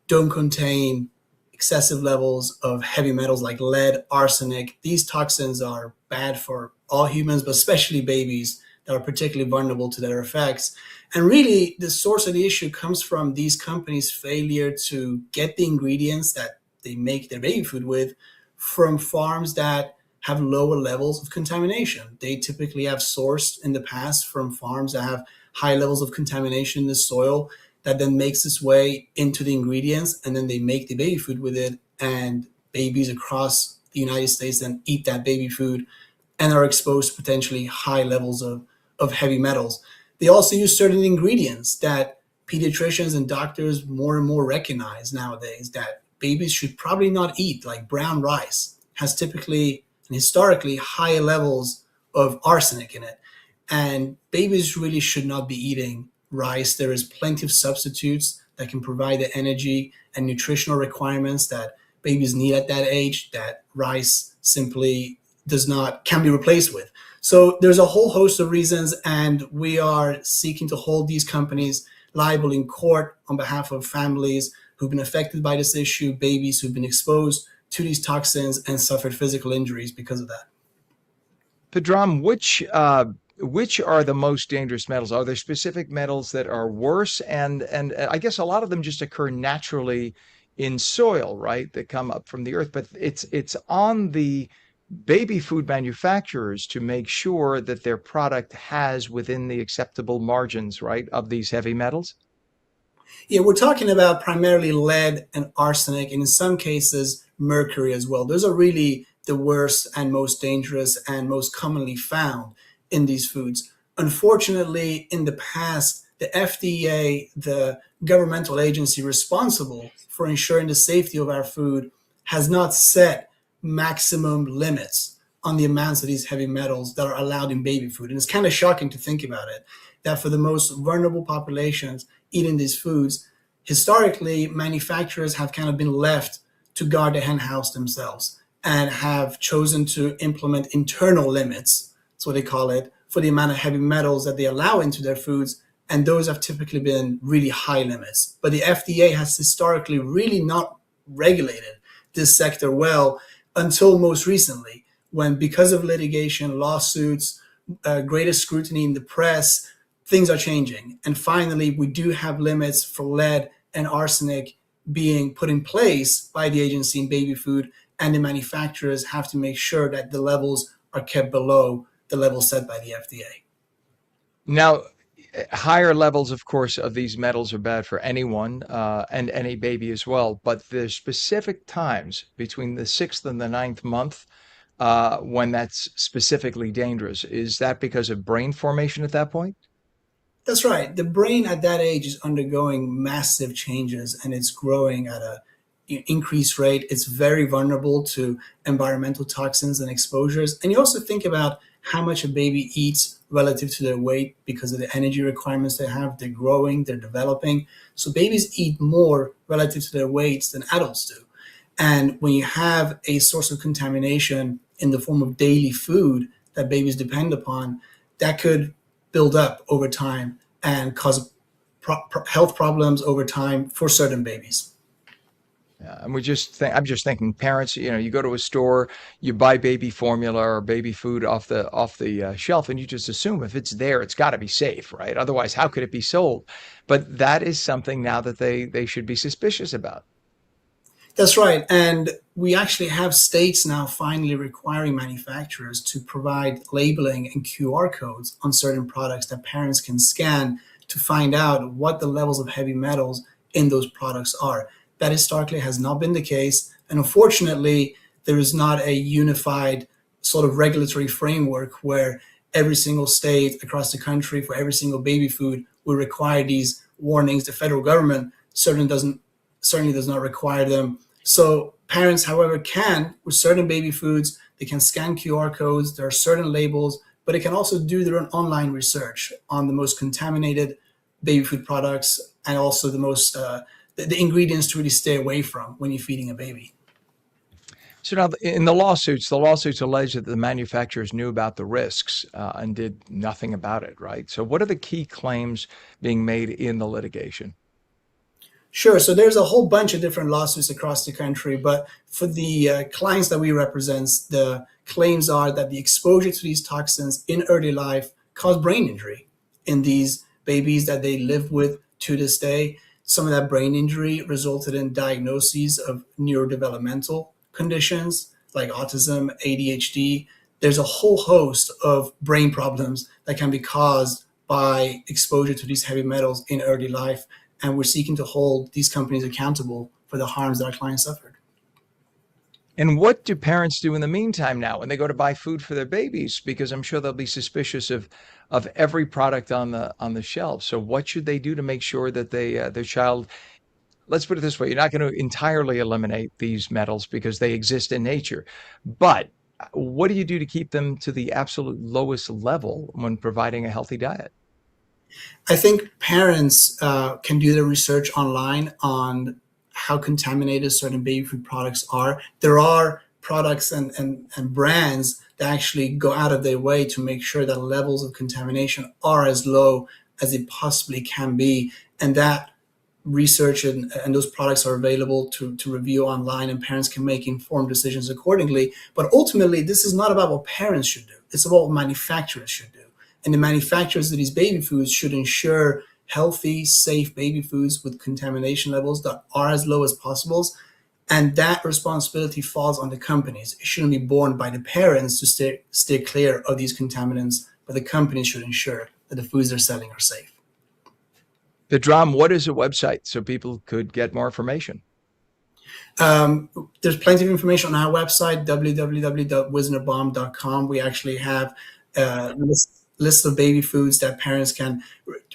don't contain excessive levels of heavy metals like lead, arsenic. These toxins are bad for all humans, but especially babies that are particularly vulnerable to their effects. And really, the source of the issue comes from these companies' failure to get the ingredients that they make their baby food with from farms that have lower levels of contamination. They typically have sourced in the past from farms that have high levels of contamination in the soil that then makes its way into the ingredients, and then they make the baby food with it, and babies across the United States then eat that baby food and are exposed to potentially high levels of heavy metals. They also use certain ingredients that pediatricians and doctors more and more recognize nowadays that babies should probably not eat, like brown rice has typically and historically higher levels of arsenic in it. And babies really should not be eating rice. There is plenty of substitutes that can provide the energy and nutritional requirements that babies need at that age that rice simply can be replaced with. So there's a whole host of reasons, and we are seeking to hold these companies liable in court on behalf of families who've been affected by this issue, babies who've been exposed to these toxins and suffered physical injuries because of that. Pedram, which are the most dangerous metals? Are there specific metals that are worse? And I guess a lot of them just occur naturally in soil, right? That come up from the earth. But it's on the baby food manufacturers to make sure that their product has within the acceptable margins, right, of these heavy metals. Yeah, we're talking about primarily lead and arsenic, and in some cases, mercury as well. Those are really the worst and most dangerous and most commonly found in these foods. Unfortunately, in the past, the FDA, the governmental agency responsible for ensuring the safety of our food, has not set maximum limits on the amounts of these heavy metals that are allowed in baby food. And it's kind of shocking to think about it, that for the most vulnerable populations eating these foods, historically, manufacturers have kind of been left to guard the hen house themselves and have chosen to implement internal limits, that's what they call it, for the amount of heavy metals that they allow into their foods. And those have typically been really high limits. But the FDA has historically really not regulated this sector well until most recently, when because of litigation, lawsuits, greater scrutiny in the press, things are changing. And finally, we do have limits for lead and arsenic being put in place by the agency in baby food, and the manufacturers have to make sure that the levels are kept below the level set by the FDA. Now, higher levels, of course, of these metals are bad for anyone and any baby as well. But there's specific times between the 6th and the 9th month when that's specifically dangerous. Is that because of brain formation at that point? That's right. The brain at that age is undergoing massive changes, and it's growing at an increased rate. It's very vulnerable to environmental toxins and exposures. And you also think about how much a baby eats relative to their weight because of the energy requirements they have. They're growing, they're developing. So babies eat more relative to their weights than adults do. And when you have a source of contamination in the form of daily food that babies depend upon, that could build up over time and cause health problems over time for certain babies. Yeah, and I'm just thinking, parents, you go to a store, you buy baby formula or baby food off the shelf, and you just assume if it's there, it's got to be safe, right? Otherwise, how could it be sold? But that is something now that they should be suspicious about. That's right. And we actually have states now finally requiring manufacturers to provide labeling and QR codes on certain products that parents can scan to find out what the levels of heavy metals in those products are. That historically has not been the case. And unfortunately, there is not a unified sort of regulatory framework where every single state across the country for every single baby food will require these warnings. The federal government certainly does not require them. So Parents, however, can, with certain baby foods, they can scan QR codes, there are certain labels, but they can also do their own online research on the most contaminated baby food products and also the ingredients to really stay away from when you're feeding a baby. So now, in the lawsuits allege that the manufacturers knew about the risks and did nothing about it, right? So what are the key claims being made in the litigation? Sure. So there's a whole bunch of different lawsuits across the country, but for the clients that we represent, the claims are that the exposure to these toxins in early life caused brain injury in these babies that they live with to this day. Some of that brain injury resulted in diagnoses of neurodevelopmental conditions like autism, ADHD. There's a whole host of brain problems that can be caused by exposure to these heavy metals in early life. And we're seeking to hold these companies accountable for the harms that our clients suffered. And what do parents do in the meantime now when they go to buy food for their babies? Because I'm sure they'll be suspicious of every product on the shelf. So what should they do to make sure that their child, let's put it this way, you're not going to entirely eliminate these metals because they exist in nature. But what do you do to keep them to the absolute lowest level when providing a healthy diet? I think parents can do their research online on how contaminated certain baby food products are. There are products and brands that actually go out of their way to make sure that levels of contamination are as low as it possibly can be. And that research and those products are available to review online, and parents can make informed decisions accordingly. But ultimately, this is not about what parents should do. It's about what manufacturers should do. And the manufacturers of these baby foods should ensure healthy, safe baby foods with contamination levels that are as low as possible. And that responsibility falls on the companies. It shouldn't be borne by the parents to stay clear of these contaminants, but the companies should ensure that the foods they're selling are safe. Vedram, what is a website so people could get more information? There's plenty of information on our website, www.wisnerbomb.com. We actually have a list of baby foods that parents can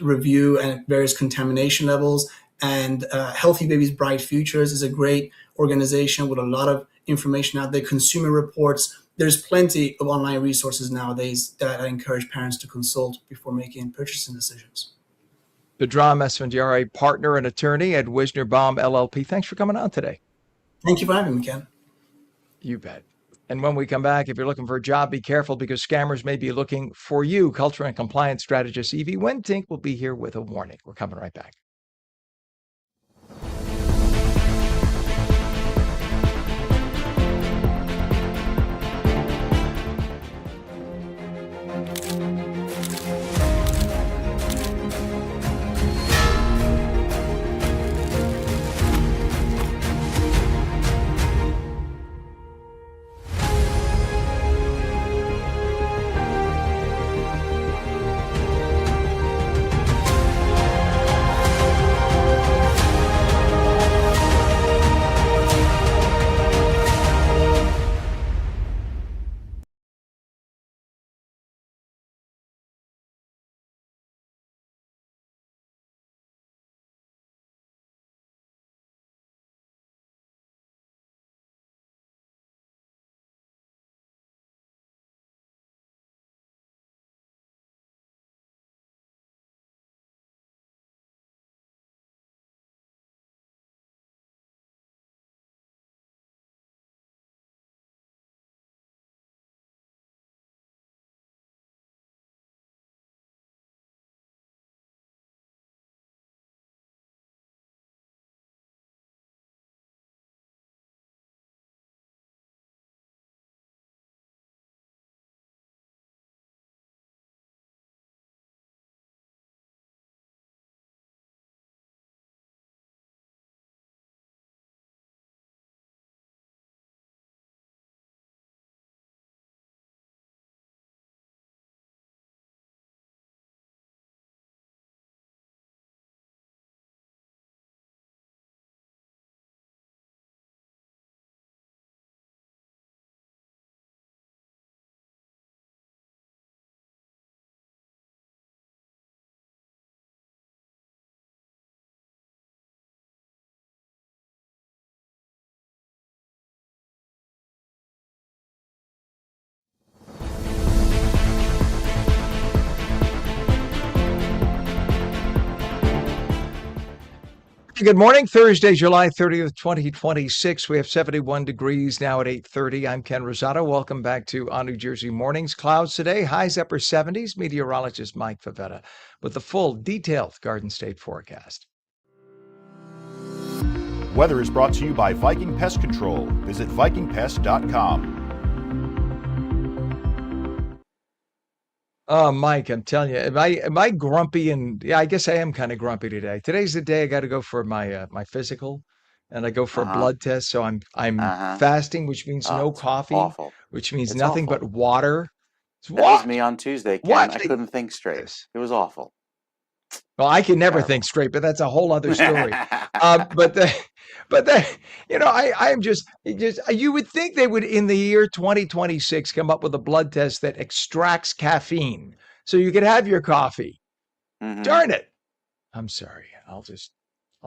review and various contamination levels. And Healthy Babies Bright Futures is a great organization with a lot of information out there, consumer reports. There's plenty of online resources nowadays that I encourage parents to consult before making purchasing decisions. Vedram Esfandiari, partner and attorney at Wisner Baum LLP. Thanks for coming on today. Thank you for having me, Ken. You bet. And when we come back, if you're looking for a job, be careful because scammers may be looking for you. Culture and compliance strategist Evie Wentink will be here with a warning. We're coming right back. Good morning. Thursday, July 30th, 2026. We have 71 degrees now at 8:30. I'm Ken Rosato. Welcome back to On New Jersey Mornings. Clouds today, highs upper 70s. Meteorologist Mike Favetta with the full detailed Garden State forecast. Weather is brought to you by Viking Pest Control. Visit vikingpest.com. Oh, Mike, I'm telling you, am I grumpy? And yeah, I guess I am kind of grumpy today. Today's the day I got to go for my physical, and I go for a Uh-huh. blood test. So I'm Uh-huh. fasting, which means Oh, no it's coffee, awful. which means It's nothing but awful. water. That was What? me on Tuesday, Ken. What? I couldn't think straight. This? It was awful. Well, I can never think Terrible. straight, but that's a whole other story. But but the, I am just you would think they would in the year 2026 come up with a blood test that extracts caffeine so you could have your coffee. Mhm. Darn it. I'm sorry. I'll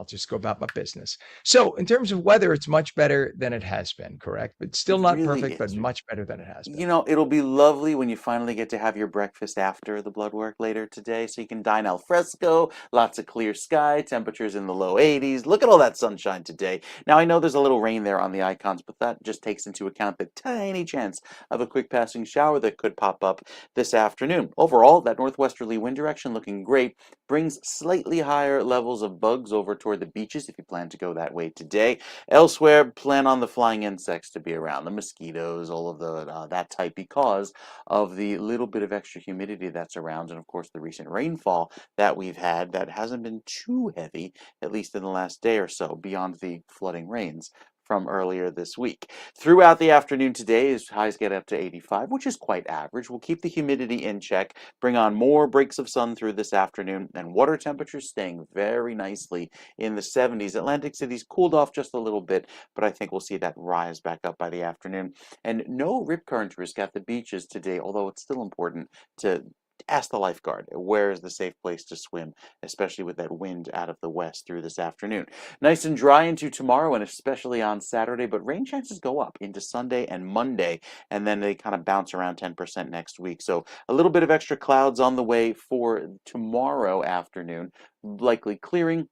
just go about my business. So, in terms of weather, it's much better than it has been, correct? But still It not really perfect, but is. much better than it has been. You know, it'll be lovely when you finally get to have your breakfast after the blood work later today, so you can dine al fresco, lots of clear sky, temperatures in the low 80s. Look at all that sunshine today. Now, I know there's a little rain there on the icons, but that just takes into account the tiny chance of a quick passing shower that could pop up this afternoon. Overall, that northwesterly wind direction looking great, brings slightly higher levels of bugs over toward the beaches if you plan to go that way today. Elsewhere, plan on the flying insects to be around, the mosquitoes, all of that type, because of the little bit of extra humidity that's around, and of course the recent rainfall that we've had that hasn't been too heavy, at least in the last day or so, beyond the flooding rains from earlier this week. Throughout the afternoon today, as highs get up to 85, which is quite average, we'll keep the humidity in check, bring on more breaks of sun through this afternoon, and water temperatures staying very nicely in the 70s. Atlantic City's cooled off just a little bit, but I think we'll see that rise back up by the afternoon. And no rip current risk at the beaches today, although it's still important to ask the lifeguard where is the safe place to swim, especially with that wind out of the west through this afternoon. Nice and dry into tomorrow and especially on Saturday, but rain chances go up into Sunday and Monday, and then they kind of bounce around 10% next week. So a little bit of extra clouds on the way for tomorrow afternoon, likely clearing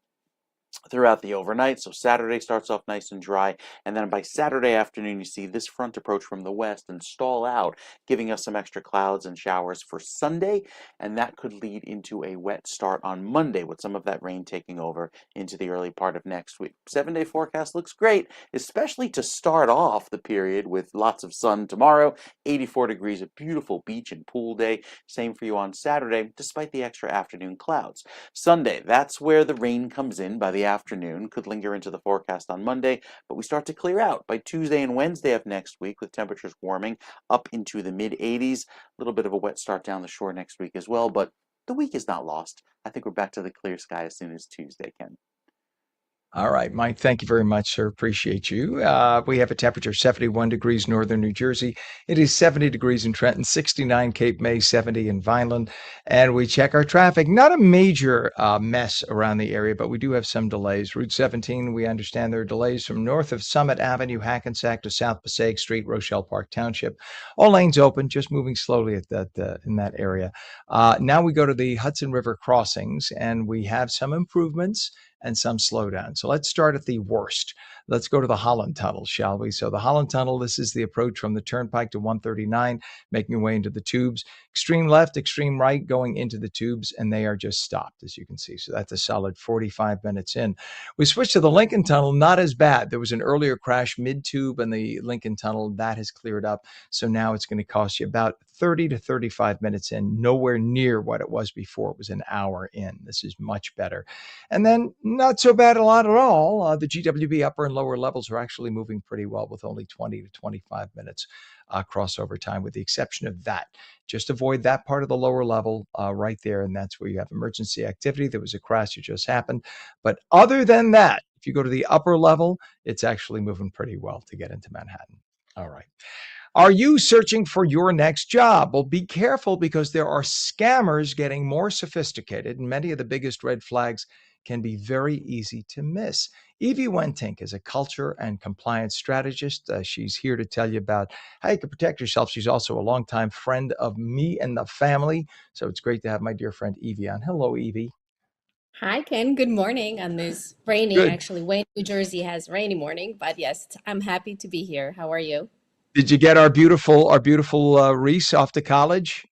throughout the overnight. So Saturday starts off nice and dry, and then by Saturday afternoon you see this front approach from the west and stall out, giving us some extra clouds and showers for Sunday, and that could lead into a wet start on Monday with some of that rain taking over into the early part of next week. 7-day forecast looks great, especially to start off the period with lots of sun tomorrow, 84 degrees, a beautiful beach and pool day. Same for you on Saturday, despite the extra afternoon clouds. Sunday, that's where the rain comes in by the afternoon, could linger into the forecast on Monday, but we start to clear out by Tuesday and Wednesday of next week with temperatures warming up into the mid 80s. A little bit of a wet start down the shore next week as well, but the week is not lost. I think we're back to the clear sky as soon as Tuesday, Ken. All right, Mike, thank you very much, sir. Appreciate you. We have a temperature 71 degrees northern New Jersey. It is 70 degrees in Trenton, 69 Cape May, 70 in Vineland. And we check our traffic. Not a major mess around the area, but we do have some delays. Route 17, we understand there are delays from north of Summit Avenue, Hackensack to South Passaic Street, Rochelle Park Township. All lanes open, just moving slowly at that in that area. Now we go to the Hudson River crossings, and we have some improvements and some slowdown. So let's start at the worst. Let's go to the Holland Tunnel, shall we? So the Holland Tunnel, this is the approach from the Turnpike to 139, making your way into the tubes. Extreme left, extreme right, going into the tubes, and they are just stopped, as you can see. So that's a solid 45 minutes in. We switched to the Lincoln Tunnel, not as bad. There was an earlier crash mid-tube in the Lincoln Tunnel. That has cleared up. So now it's going to cost you about 30 to 35 minutes in, nowhere near what it was before. It was an hour in. This is much better. And then not so bad a lot at all. The GWB upper and lower levels are actually moving pretty well with only 20 to 25 minutes crossover time, with the exception of that. Just avoid that part of the lower level right there, and that's where you have emergency activity. There was a crash that just happened. But other than that, if you go to the upper level, it's actually moving pretty well to get into Manhattan. All right. Are you searching for your next job? Well, be careful, because there are scammers getting more sophisticated, and many of the biggest red flags can be very easy to miss. Evie Wentink is a culture and compliance strategist. She's here to tell you about how you can protect yourself. She's also a longtime friend of me and the family. So it's great to have my dear friend Evie on. Hello, Evie. Hi, Ken. Good morning on this rainy, Good. actually, Wayne, New Jersey has rainy morning, but yes, I'm happy to be here. How are you? Did you get our beautiful Reese off to college?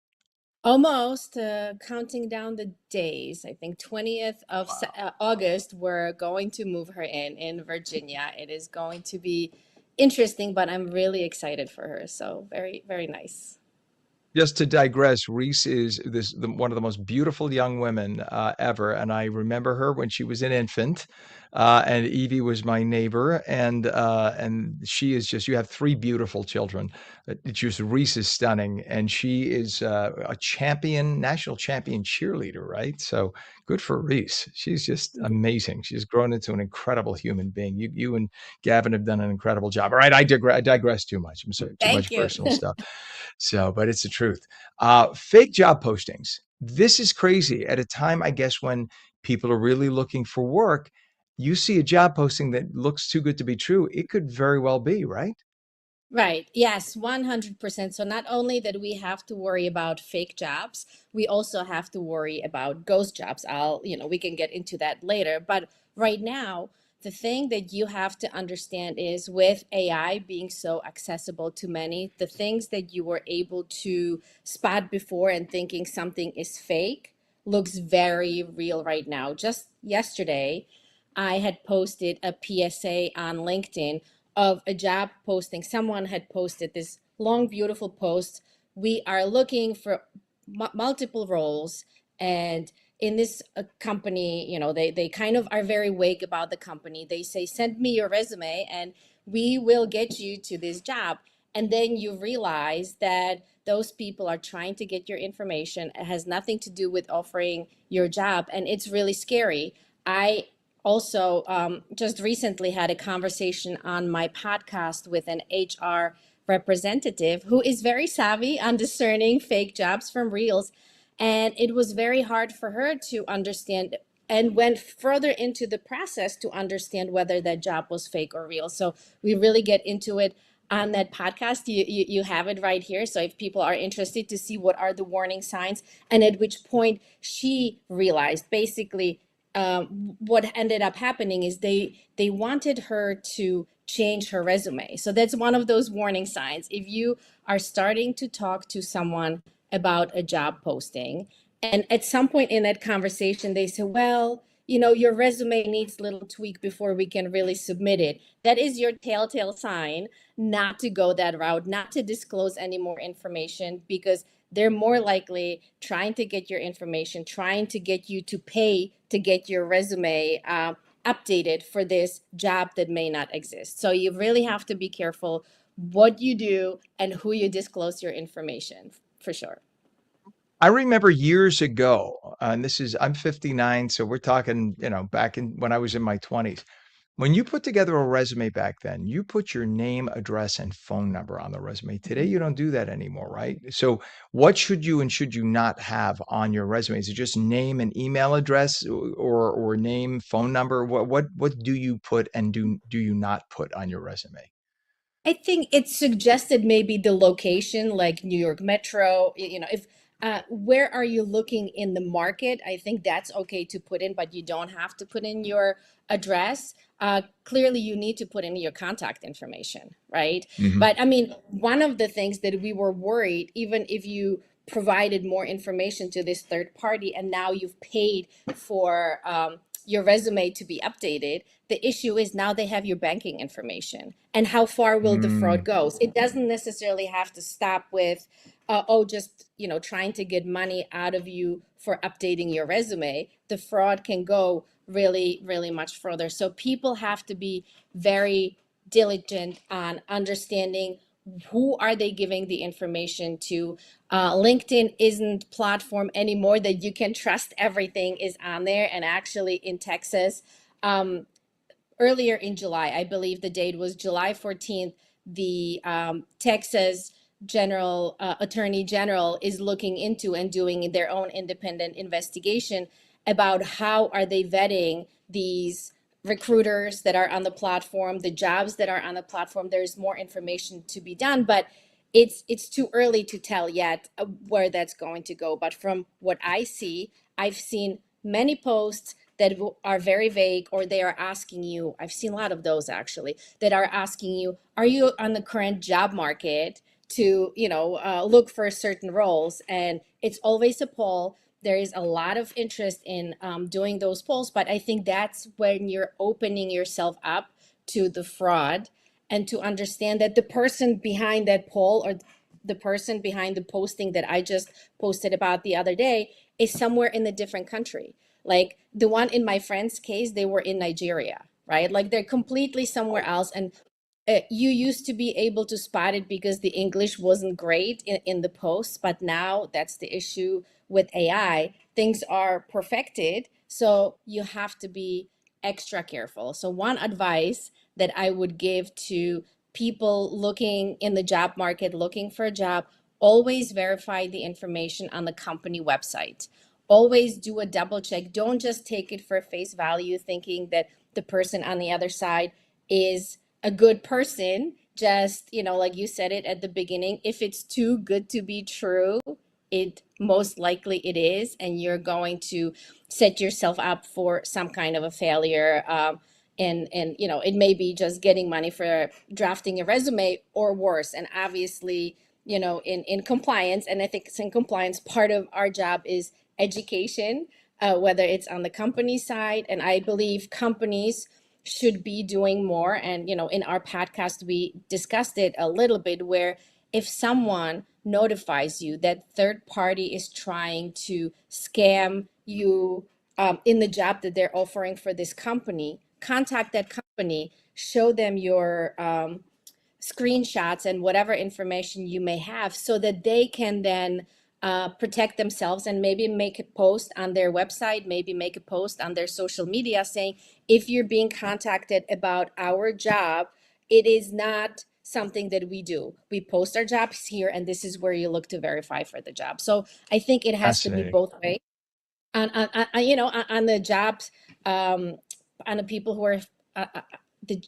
Almost counting down the days. I think 20th of August, we're going to move her in Virginia. It is going to be interesting, but I'm really excited for her. So very, very nice. Just to digress, Reese is one of the most beautiful young women ever, and I remember her when she was an infant. And Evie was my neighbor, and she is just. You have three beautiful children. It's just Reese is stunning, and she is a champion, national champion cheerleader, right? So good for Reese. She's just amazing. She's grown into an incredible human being. You and Gavin have done an incredible job. All right, I digress too much. I'm sorry, too Thank much you. personal stuff. So, but it's the truth. Fake job postings. This is crazy at a time, I guess, when people are really looking for work. You see a job posting that looks too good to be true. It could very well be, right? Right. Yes, 100%. So not only that we have to worry about fake jobs, we also have to worry about ghost jobs. We can get into that later. But right now, the thing that you have to understand is with AI being so accessible to many, the things that you were able to spot before and thinking something is fake looks very real right now. Just yesterday, I had posted a PSA on LinkedIn of a job posting. Someone had posted this long, beautiful post. We are looking for multiple roles. And in this company, they kind of are very vague about the company. They say, send me your resume and we will get you to this job. And then you realize that those people are trying to get your information. It has nothing to do with offering your job. And it's really scary. I also just recently had a conversation on my podcast with an HR representative who is very savvy on discerning fake jobs from reals. And it was very hard for her to understand and went further into the process to understand whether that job was fake or real. So we really get into it on that podcast. You have it right here. So if people are interested to see what are the warning signs and at which point she realized basically what ended up happening is they wanted her to change her resume. So that's one of those warning signs. If you are starting to talk to someone about a job posting, and at some point in that conversation, they say, well, your resume needs a little tweak before we can really submit it. That is your telltale sign not to go that route, not to disclose any more information, because they're more likely trying to get your information, trying to get you to pay to get your resume updated for this job that may not exist. So you really have to be careful what you do and who you disclose your information for sure. I remember years ago, and I'm 59, so we're talking, back in when I was in my 20s. When you put together a resume back then, you put your name, address, and phone number on the resume. Today, you don't do that anymore, right? So, what should you and should you not have on your resume? Is it just name and email address, or name, phone number? What do you put and do you not put on your resume? I think it suggested maybe the location, like New York Metro. If where are you looking in the market? I think that's okay to put in, but you don't have to put in your address. Clearly, you need to put in your contact information, right? Mhm. But I mean, one of the things that we were worried, even if you provided more information to this third party and now you've paid for your resume to be updated, the issue is now they have your banking information. And how far will the fraud Mm. go? It doesn't necessarily have to stop with, just, trying to get money out of you for updating your resume. The fraud can go really, really much further. So people have to be very diligent on understanding who are they giving the information to. LinkedIn isn't platform anymore that you can trust everything is on there. And actually in Texas, earlier in July, I believe the date was July 14th, the Texas Attorney General is looking into and doing their own independent investigation about how are they vetting these recruiters that are on the platform, the jobs that are on the platform. There's more information to be done, but it's too early to tell yet where that's going to go. But from what I see, I've seen many posts that are very vague, or they are asking you, I've seen a lot of those actually, that are asking you, are you on the current job market to, look for certain roles? And it's always a poll. There is a lot of interest in doing those polls, but I think that's when you're opening yourself up to the fraud, and to understand that the person behind that poll, or the person behind the posting that I just posted about the other day, is somewhere in a different country. Like the one in my friend's case, they were in Nigeria, right? Like they're completely somewhere else. And you used to be able to spot it because the English wasn't great in the posts, but now that's the issue with AI. Things are perfected, so you have to be extra careful. So one advice that I would give to people looking in the job market, looking for a job, always verify the information on the company website. Always do a double check. Don't just take it for face value, thinking that the person on the other side is a good person. Just, like you said it at the beginning, if it's too good to be true, it most likely it is, and you're going to set yourself up for some kind of a failure. And it may be just getting money for drafting a resume, or worse. And obviously, in compliance and ethics and compliance, part of our job is education, whether it's on the company side. And I believe companies should be doing more. And, in our podcast, we discussed it a little bit, where if someone notifies you that third party is trying to scam you in the job that they're offering for this company, contact that company, show them your screenshots and whatever information you may have, so that they can then protect themselves, and maybe make a post on their website, maybe make a post on their social media saying, if you're being contacted about our job, it is not something that we do. We post our jobs here, and this is where you look to verify for the job. So I think it has to be Fascinating. both ways. On the jobs, on the people who are the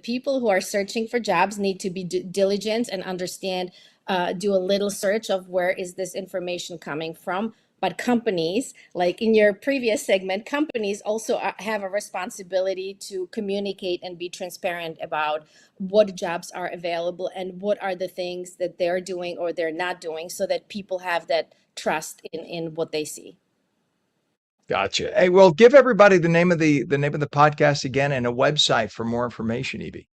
people who are searching for jobs need to be diligent and understand, do a little search of where is this information coming from. But companies, like in your previous segment, companies also have a responsibility to communicate and be transparent about what jobs are available and what are the things that they're doing or they're not doing, so that people have that trust in what they see. Gotcha. Hey, well, give everybody the name of the podcast again, and a website for more information, Evie.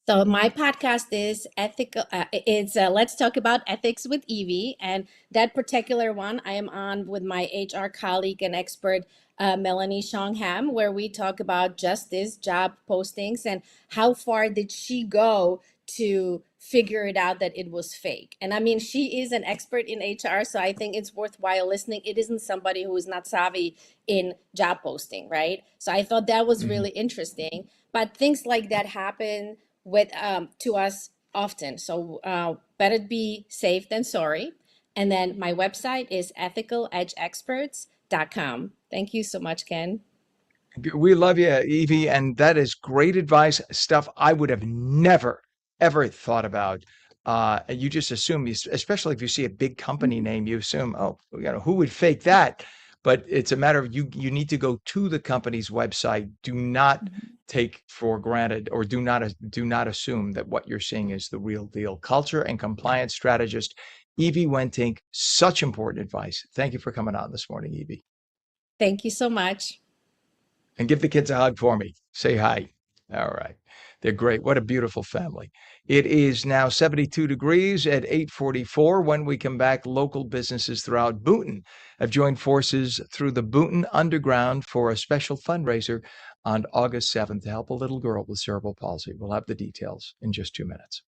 So my podcast is ethical. It's Let's Talk About Ethics with Evie, and that particular one I am on with my HR colleague and expert Melanie Shongham, where we talk about justice, job postings, and how far did she go to figure it out that it was fake. And I mean, she is an expert in HR, so I think it's worthwhile listening. It isn't somebody who is not savvy in job posting, right? So I thought that was really interesting. But things like that happen with to us often. So better be safe than sorry. And then my website is ethicaledgeexperts.com. Thank you so much, Ken. We love you, Evie, and that is great advice. Stuff I would have never, ever thought about. You just assume, especially if you see a big company name, you assume, oh, who would fake that? But it's a matter of you need to go to the company's website. Do not take for granted, or do not assume that what you're seeing is the real deal. Culture and compliance strategist Evie Wentink, such important advice. Thank you for coming on this morning, Evie. Thank you so much. And give the kids a hug for me. Say hi. All right. They're great. What a beautiful family. It is now 72 degrees at 8:44. When we come back, local businesses throughout Boonton have joined forces through the Boonton Underground for a special fundraiser on August 7th to help a little girl with cerebral palsy. We'll have the details in just 2 minutes.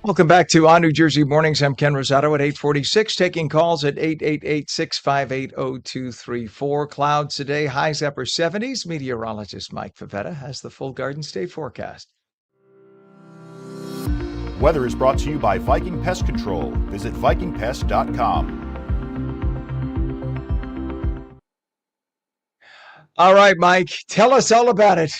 Welcome back to On New Jersey Mornings. I'm Ken Rosato at 8:46, taking calls at 888-658-0234. Clouds today, highs upper 70s. Meteorologist Mike Favetta has the full Garden State forecast. Weather is brought to you by Viking Pest Control. Visit vikingpest.com. All right, Mike, tell us all about it.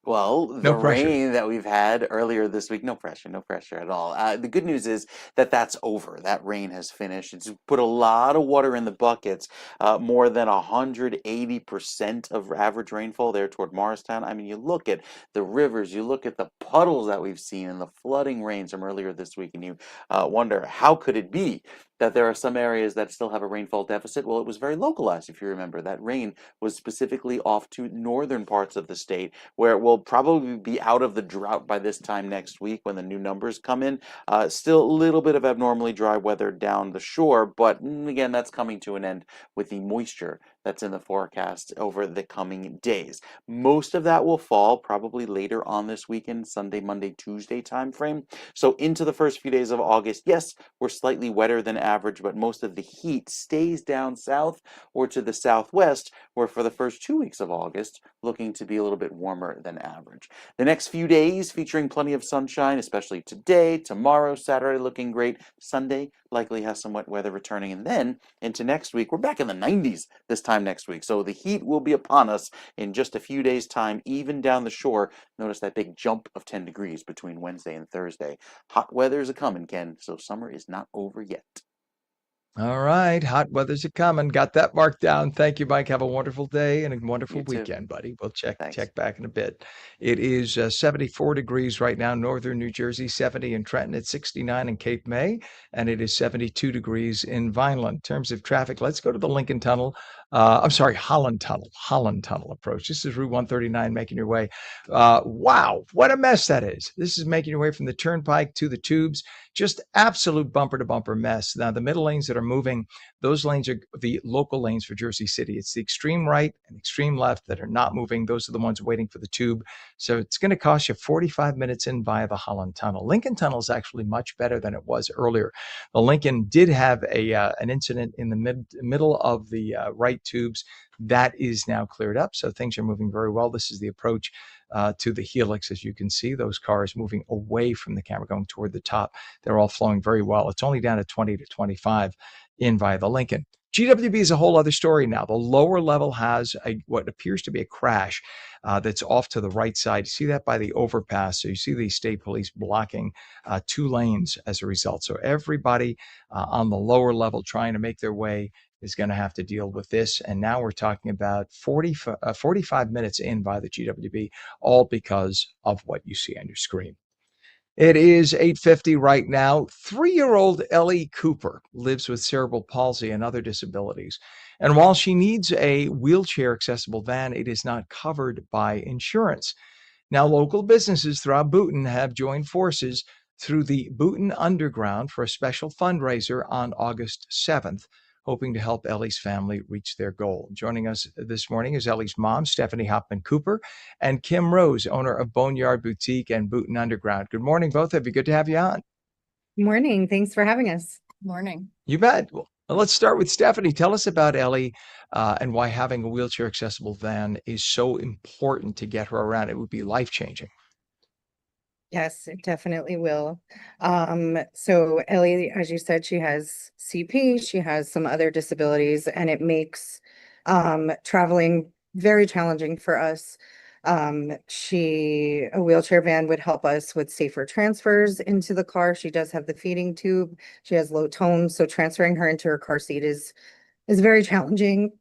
Well, the No pressure. rain that we've had earlier this week, no pressure at all. The good news is that that's over. That rain has finished. It's put a lot of water in the buckets, more than 180% of average rainfall there toward Morristown. I mean, you look at the rivers, you look at the puddles that we've seen and the flooding rains from earlier this week, and you wonder, how could it be that there are some areas that still have a rainfall deficit? Well, it was very localized, if you remember. That rain was specifically off to northern parts of the state, where it will probably be out of the drought by this time next week when the new numbers come in. Still a little bit of abnormally dry weather down the shore, but again, that's coming to an end with the moisture that's in the forecast over the coming days. Most of that will fall probably later on this weekend, Sunday, Monday, Tuesday timeframe. So into the first few days of August, yes, we're slightly wetter than average, but most of the heat stays down south or to the southwest, where for the first 2 weeks of August, looking to be a little bit warmer than average. The next few days featuring plenty of sunshine, especially today, tomorrow, Saturday looking great. Sunday likely has some wet weather returning, and then into next week, we're back in the 90s this time next week. So the heat will be upon us in just a few days' time, even down the shore. Notice that big jump of 10 degrees between Wednesday and Thursday. Hot weather's a-coming, Ken, so summer is not over yet. All right, hot weather's a coming. Got that marked down. Thank you, Mike. Have a wonderful day and a wonderful You too. weekend, buddy. We'll check Thanks. back in a bit. It is 74 degrees right now, northern New Jersey, 70 in Trenton, it's 69 in Cape May, and it is 72 degrees in Vineland. In terms of traffic, let's go to the Lincoln Tunnel. I'm sorry, Holland Tunnel approach. This is Route 139 making your way. Wow, what a mess that is. This is making your way from the Turnpike to the tubes. Just absolute bumper to bumper mess. Now, the middle lanes that are moving, those lanes are the local lanes for Jersey City. It's the extreme right and extreme left that are not moving. Those are the ones waiting for the tube. So it's going to cost you 45 minutes in via the Holland Tunnel. Lincoln Tunnel is actually much better than it was earlier. The Lincoln did have an incident in the middle of the right tubes. That is now cleared up. So things are moving very well. This is the approach to the helix. As you can see, those cars moving away from the camera going toward the top. They're all flowing very well. It's only down to 20 to 25 in via the Lincoln. GWB is a whole other story now. The lower level has what appears to be a crash that's off to the right side. You see that by the overpass. So you see the state police blocking 2 lanes as a result. So everybody on the lower level trying to make their way is going to have to deal with this. And now we're talking about 45 minutes in by the GWB, all because of what you see on your screen. It is 8:50 right now. 3-year-old Ellie Cooper lives with cerebral palsy and other disabilities. And while she needs a wheelchair accessible van, it is not covered by insurance. Now, local businesses throughout Boonton have joined forces through the Boonton Underground for a special fundraiser on August 7th, hoping to help Ellie's family reach their goal. Joining us this morning is Ellie's mom, Stephanie Hoffman Cooper, and Kim Rose, owner of Boneyard Boutique and Boonton Underground. Good morning, both of you. Good to have you on. Morning. Thanks for having us. Morning. You bet. Well, let's start with Stephanie. Tell us about Ellie and why having a wheelchair accessible van is so important to get her around. It would be life-changing. Yes, it definitely will. So Ellie, as you said, she has CP, she has some other disabilities, and it makes traveling very challenging for us. A wheelchair van would help us with safer transfers into the car. She does have the feeding tube. She has low tone, so transferring her into her car seat is very challenging.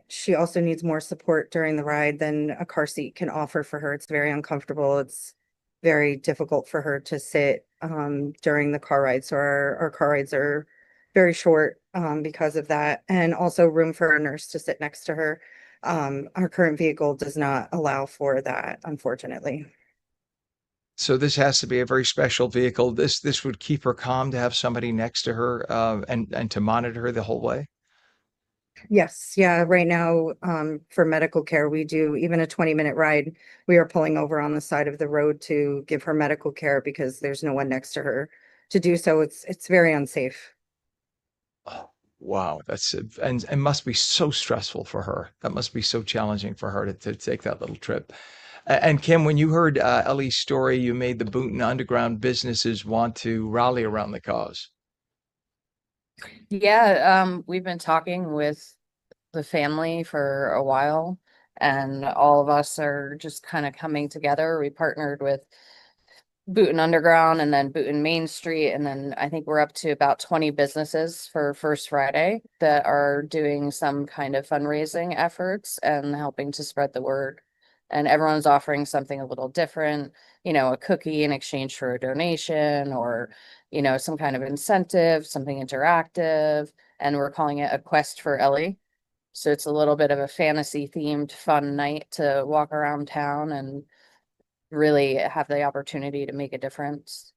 She also needs more support during the ride than a car seat can offer for her. It's very uncomfortable. It's very difficult for her to sit during the car ride. So our car rides are very short because of that, and also room for a nurse to sit next to her. Our current vehicle does not allow for that, unfortunately. So this has to be a very special vehicle. This would keep her calm to have somebody next to her and to monitor her the whole way. Yes, yeah, right now, for medical care, we do even a 20-minute ride. We are pulling over on the side of the road to give her medical care because there's no one next to her to do so. It's very unsafe. Oh, wow, that's and it must be so stressful for her. That must be so challenging for her to take that little trip. And Kim, when you heard Ellie's story, you made the Boonton Underground businesses want to rally around the cause. Yeah, we've been talking with the family for a while, and all of us are just kind of coming together. We partnered with Boonton Underground and then Boonton Main Street, and then I think we're up to about 20 businesses for First Friday that are doing some kind of fundraising efforts and helping to spread the word. And everyone's offering something a little different, a cookie in exchange for a donation, or, some kind of incentive, something interactive. And we're calling it a quest for Ellie. So it's a little bit of a fantasy themed fun night to walk around town and really have the opportunity to make a difference.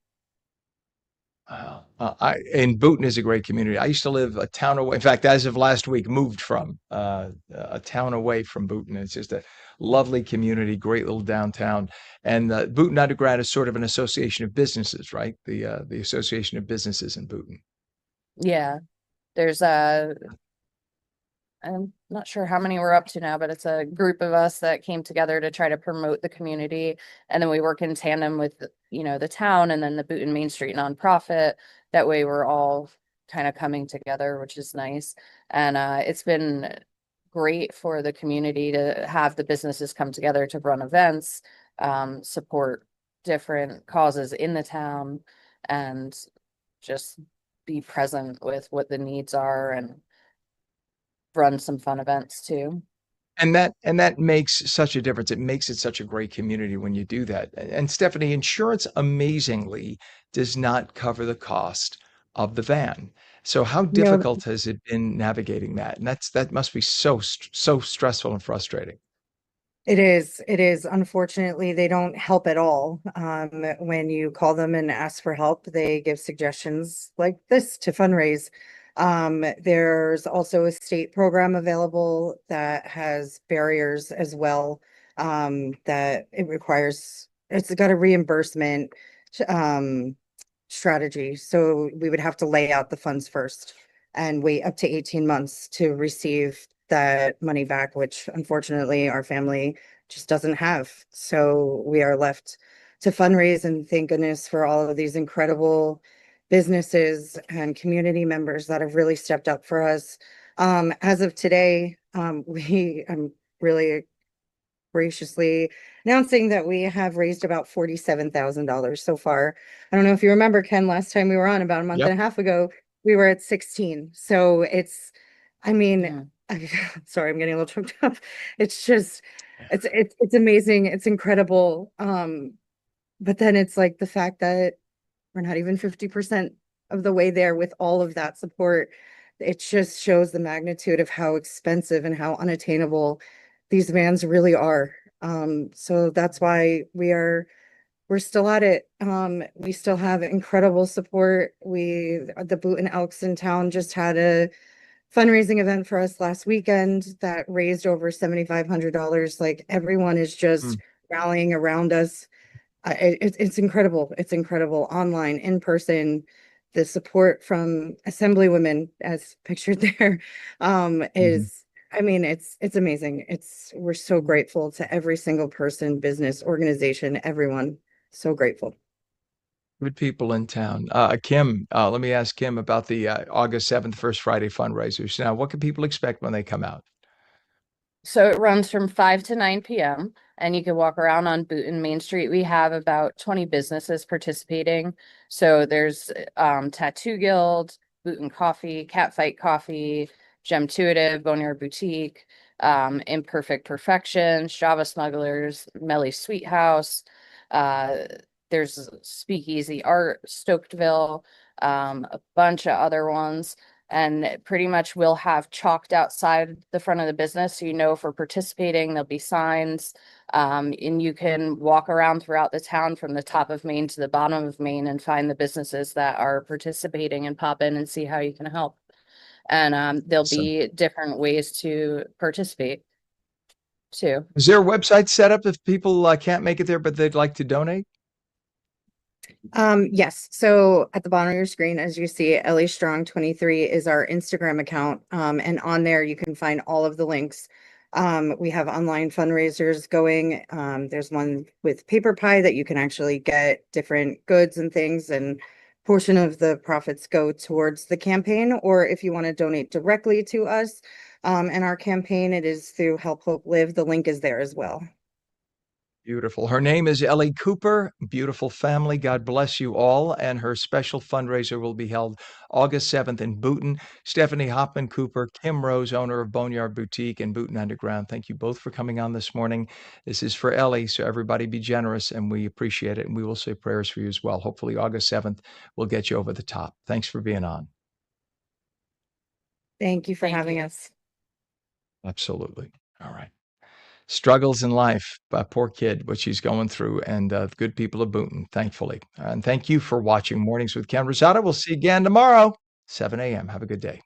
Wow. And Boonton is a great community. I used to live a town away. In fact, as of last week, moved from a town away from Boonton. It's just a lovely community, great little downtown. And Boonton Underground is sort of an association of businesses, right? The Association of Businesses in Boonton. Yeah, there's a I'm not sure how many we're up to now, but it's a group of us that came together to try to promote the community. And then we work in tandem with, the town and then the Boonton Main Street nonprofit. That way we're all kind of coming together, which is nice. And it's been great for the community to have the businesses come together to run events, support different causes in the town, and just be present with what the needs are and run some fun events too. And that makes such a difference. It makes it such a great community when you do that. And Stephanie, insurance amazingly does not cover the cost of the van. So how No, difficult has it been navigating that? And that must be so stressful and frustrating. it is. It is. Unfortunately, they don't help at all. When you call them and ask for help, they give suggestions like this to fundraise. There's also a state program available that has barriers as well. That it requires, it's got a reimbursement um, strategy. So we would have to lay out the funds first and wait up to 18 months to receive that money back, which unfortunately our family just doesn't have. So we are left to fundraise, and thank goodness for all of these incredible businesses and community members that have really stepped up for us. As of today, I'm really graciously announcing that we have raised about $47,000 so far. I don't know if you remember, Ken, last time we were on about a month Yep. and a half ago, we were at 16. So I mean, Yeah. sorry, I'm getting a little choked up. It's just, it's amazing. It's incredible. But then it's like the fact that we're not even 50% of the way there with all of that support. It just shows the magnitude of how expensive and how unattainable these vans really are. So that's why we're still at it. We still have incredible support. The Boot and Elks in town just had a fundraising event for us last weekend that raised over $7,500. Like everyone is just Mm. rallying around us. It's incredible. It's incredible online, in person. The support from assemblywomen, as pictured there, Mhm. is, I mean, it's amazing. We're so grateful to every single person, business, organization, everyone. So grateful. Good people in town. Kim, let me ask Kim about the August 7th First Friday fundraisers. Now, what can people expect when they come out? So it runs from 5 to 9 p.m. and you can walk around on Boonton Main Street. We have about 20 businesses participating. So there's Tattoo Guild, Boonton Coffee, Catfight Coffee, Gemtuitive, Boneyard Boutique, Imperfect Perfection, Java Smugglers, Melly Sweet House. Uh, there's Speakeasy Art, Stokedville, a bunch of other ones, and pretty much we'll have chalked outside the front of the business. So, if we're participating, there'll be signs, and you can walk around throughout the town from the top of Main to the bottom of Main and find the businesses that are participating and pop in and see how you can help. And there'll Awesome. be different ways to participate too. Is there a website set up if people can't make it there, but they'd like to donate? Yes. So at the bottom of your screen, as you see, Ellie Strong 23 is our Instagram account. And on there you can find all of the links. We have online fundraisers going. There's one with Paper Pie that you can actually get different goods and things, and portion of the profits go towards the campaign. Or if you want to donate directly to us, and our campaign, it is through Help Hope Live. The link is there as well. Beautiful. Her name is Ellie Cooper. Beautiful family. God bless you all. And her special fundraiser will be held August 7th in Boonton. Stephanie Hoffman Cooper, Kim Rose, owner of Boneyard Boutique and Boonton Underground. Thank you both for coming on this morning. This is for Ellie, so everybody be generous, and we appreciate it. And we will say prayers for you as well. Hopefully August 7th will get you over the top. Thanks for being on. Thank you for having us. Absolutely. All right. Struggles in life, poor kid, what she's going through, and the good people of Boonton, thankfully. And thank you for watching Mornings with Ken Rosato. We'll see you again tomorrow, 7 a.m. Have a good day.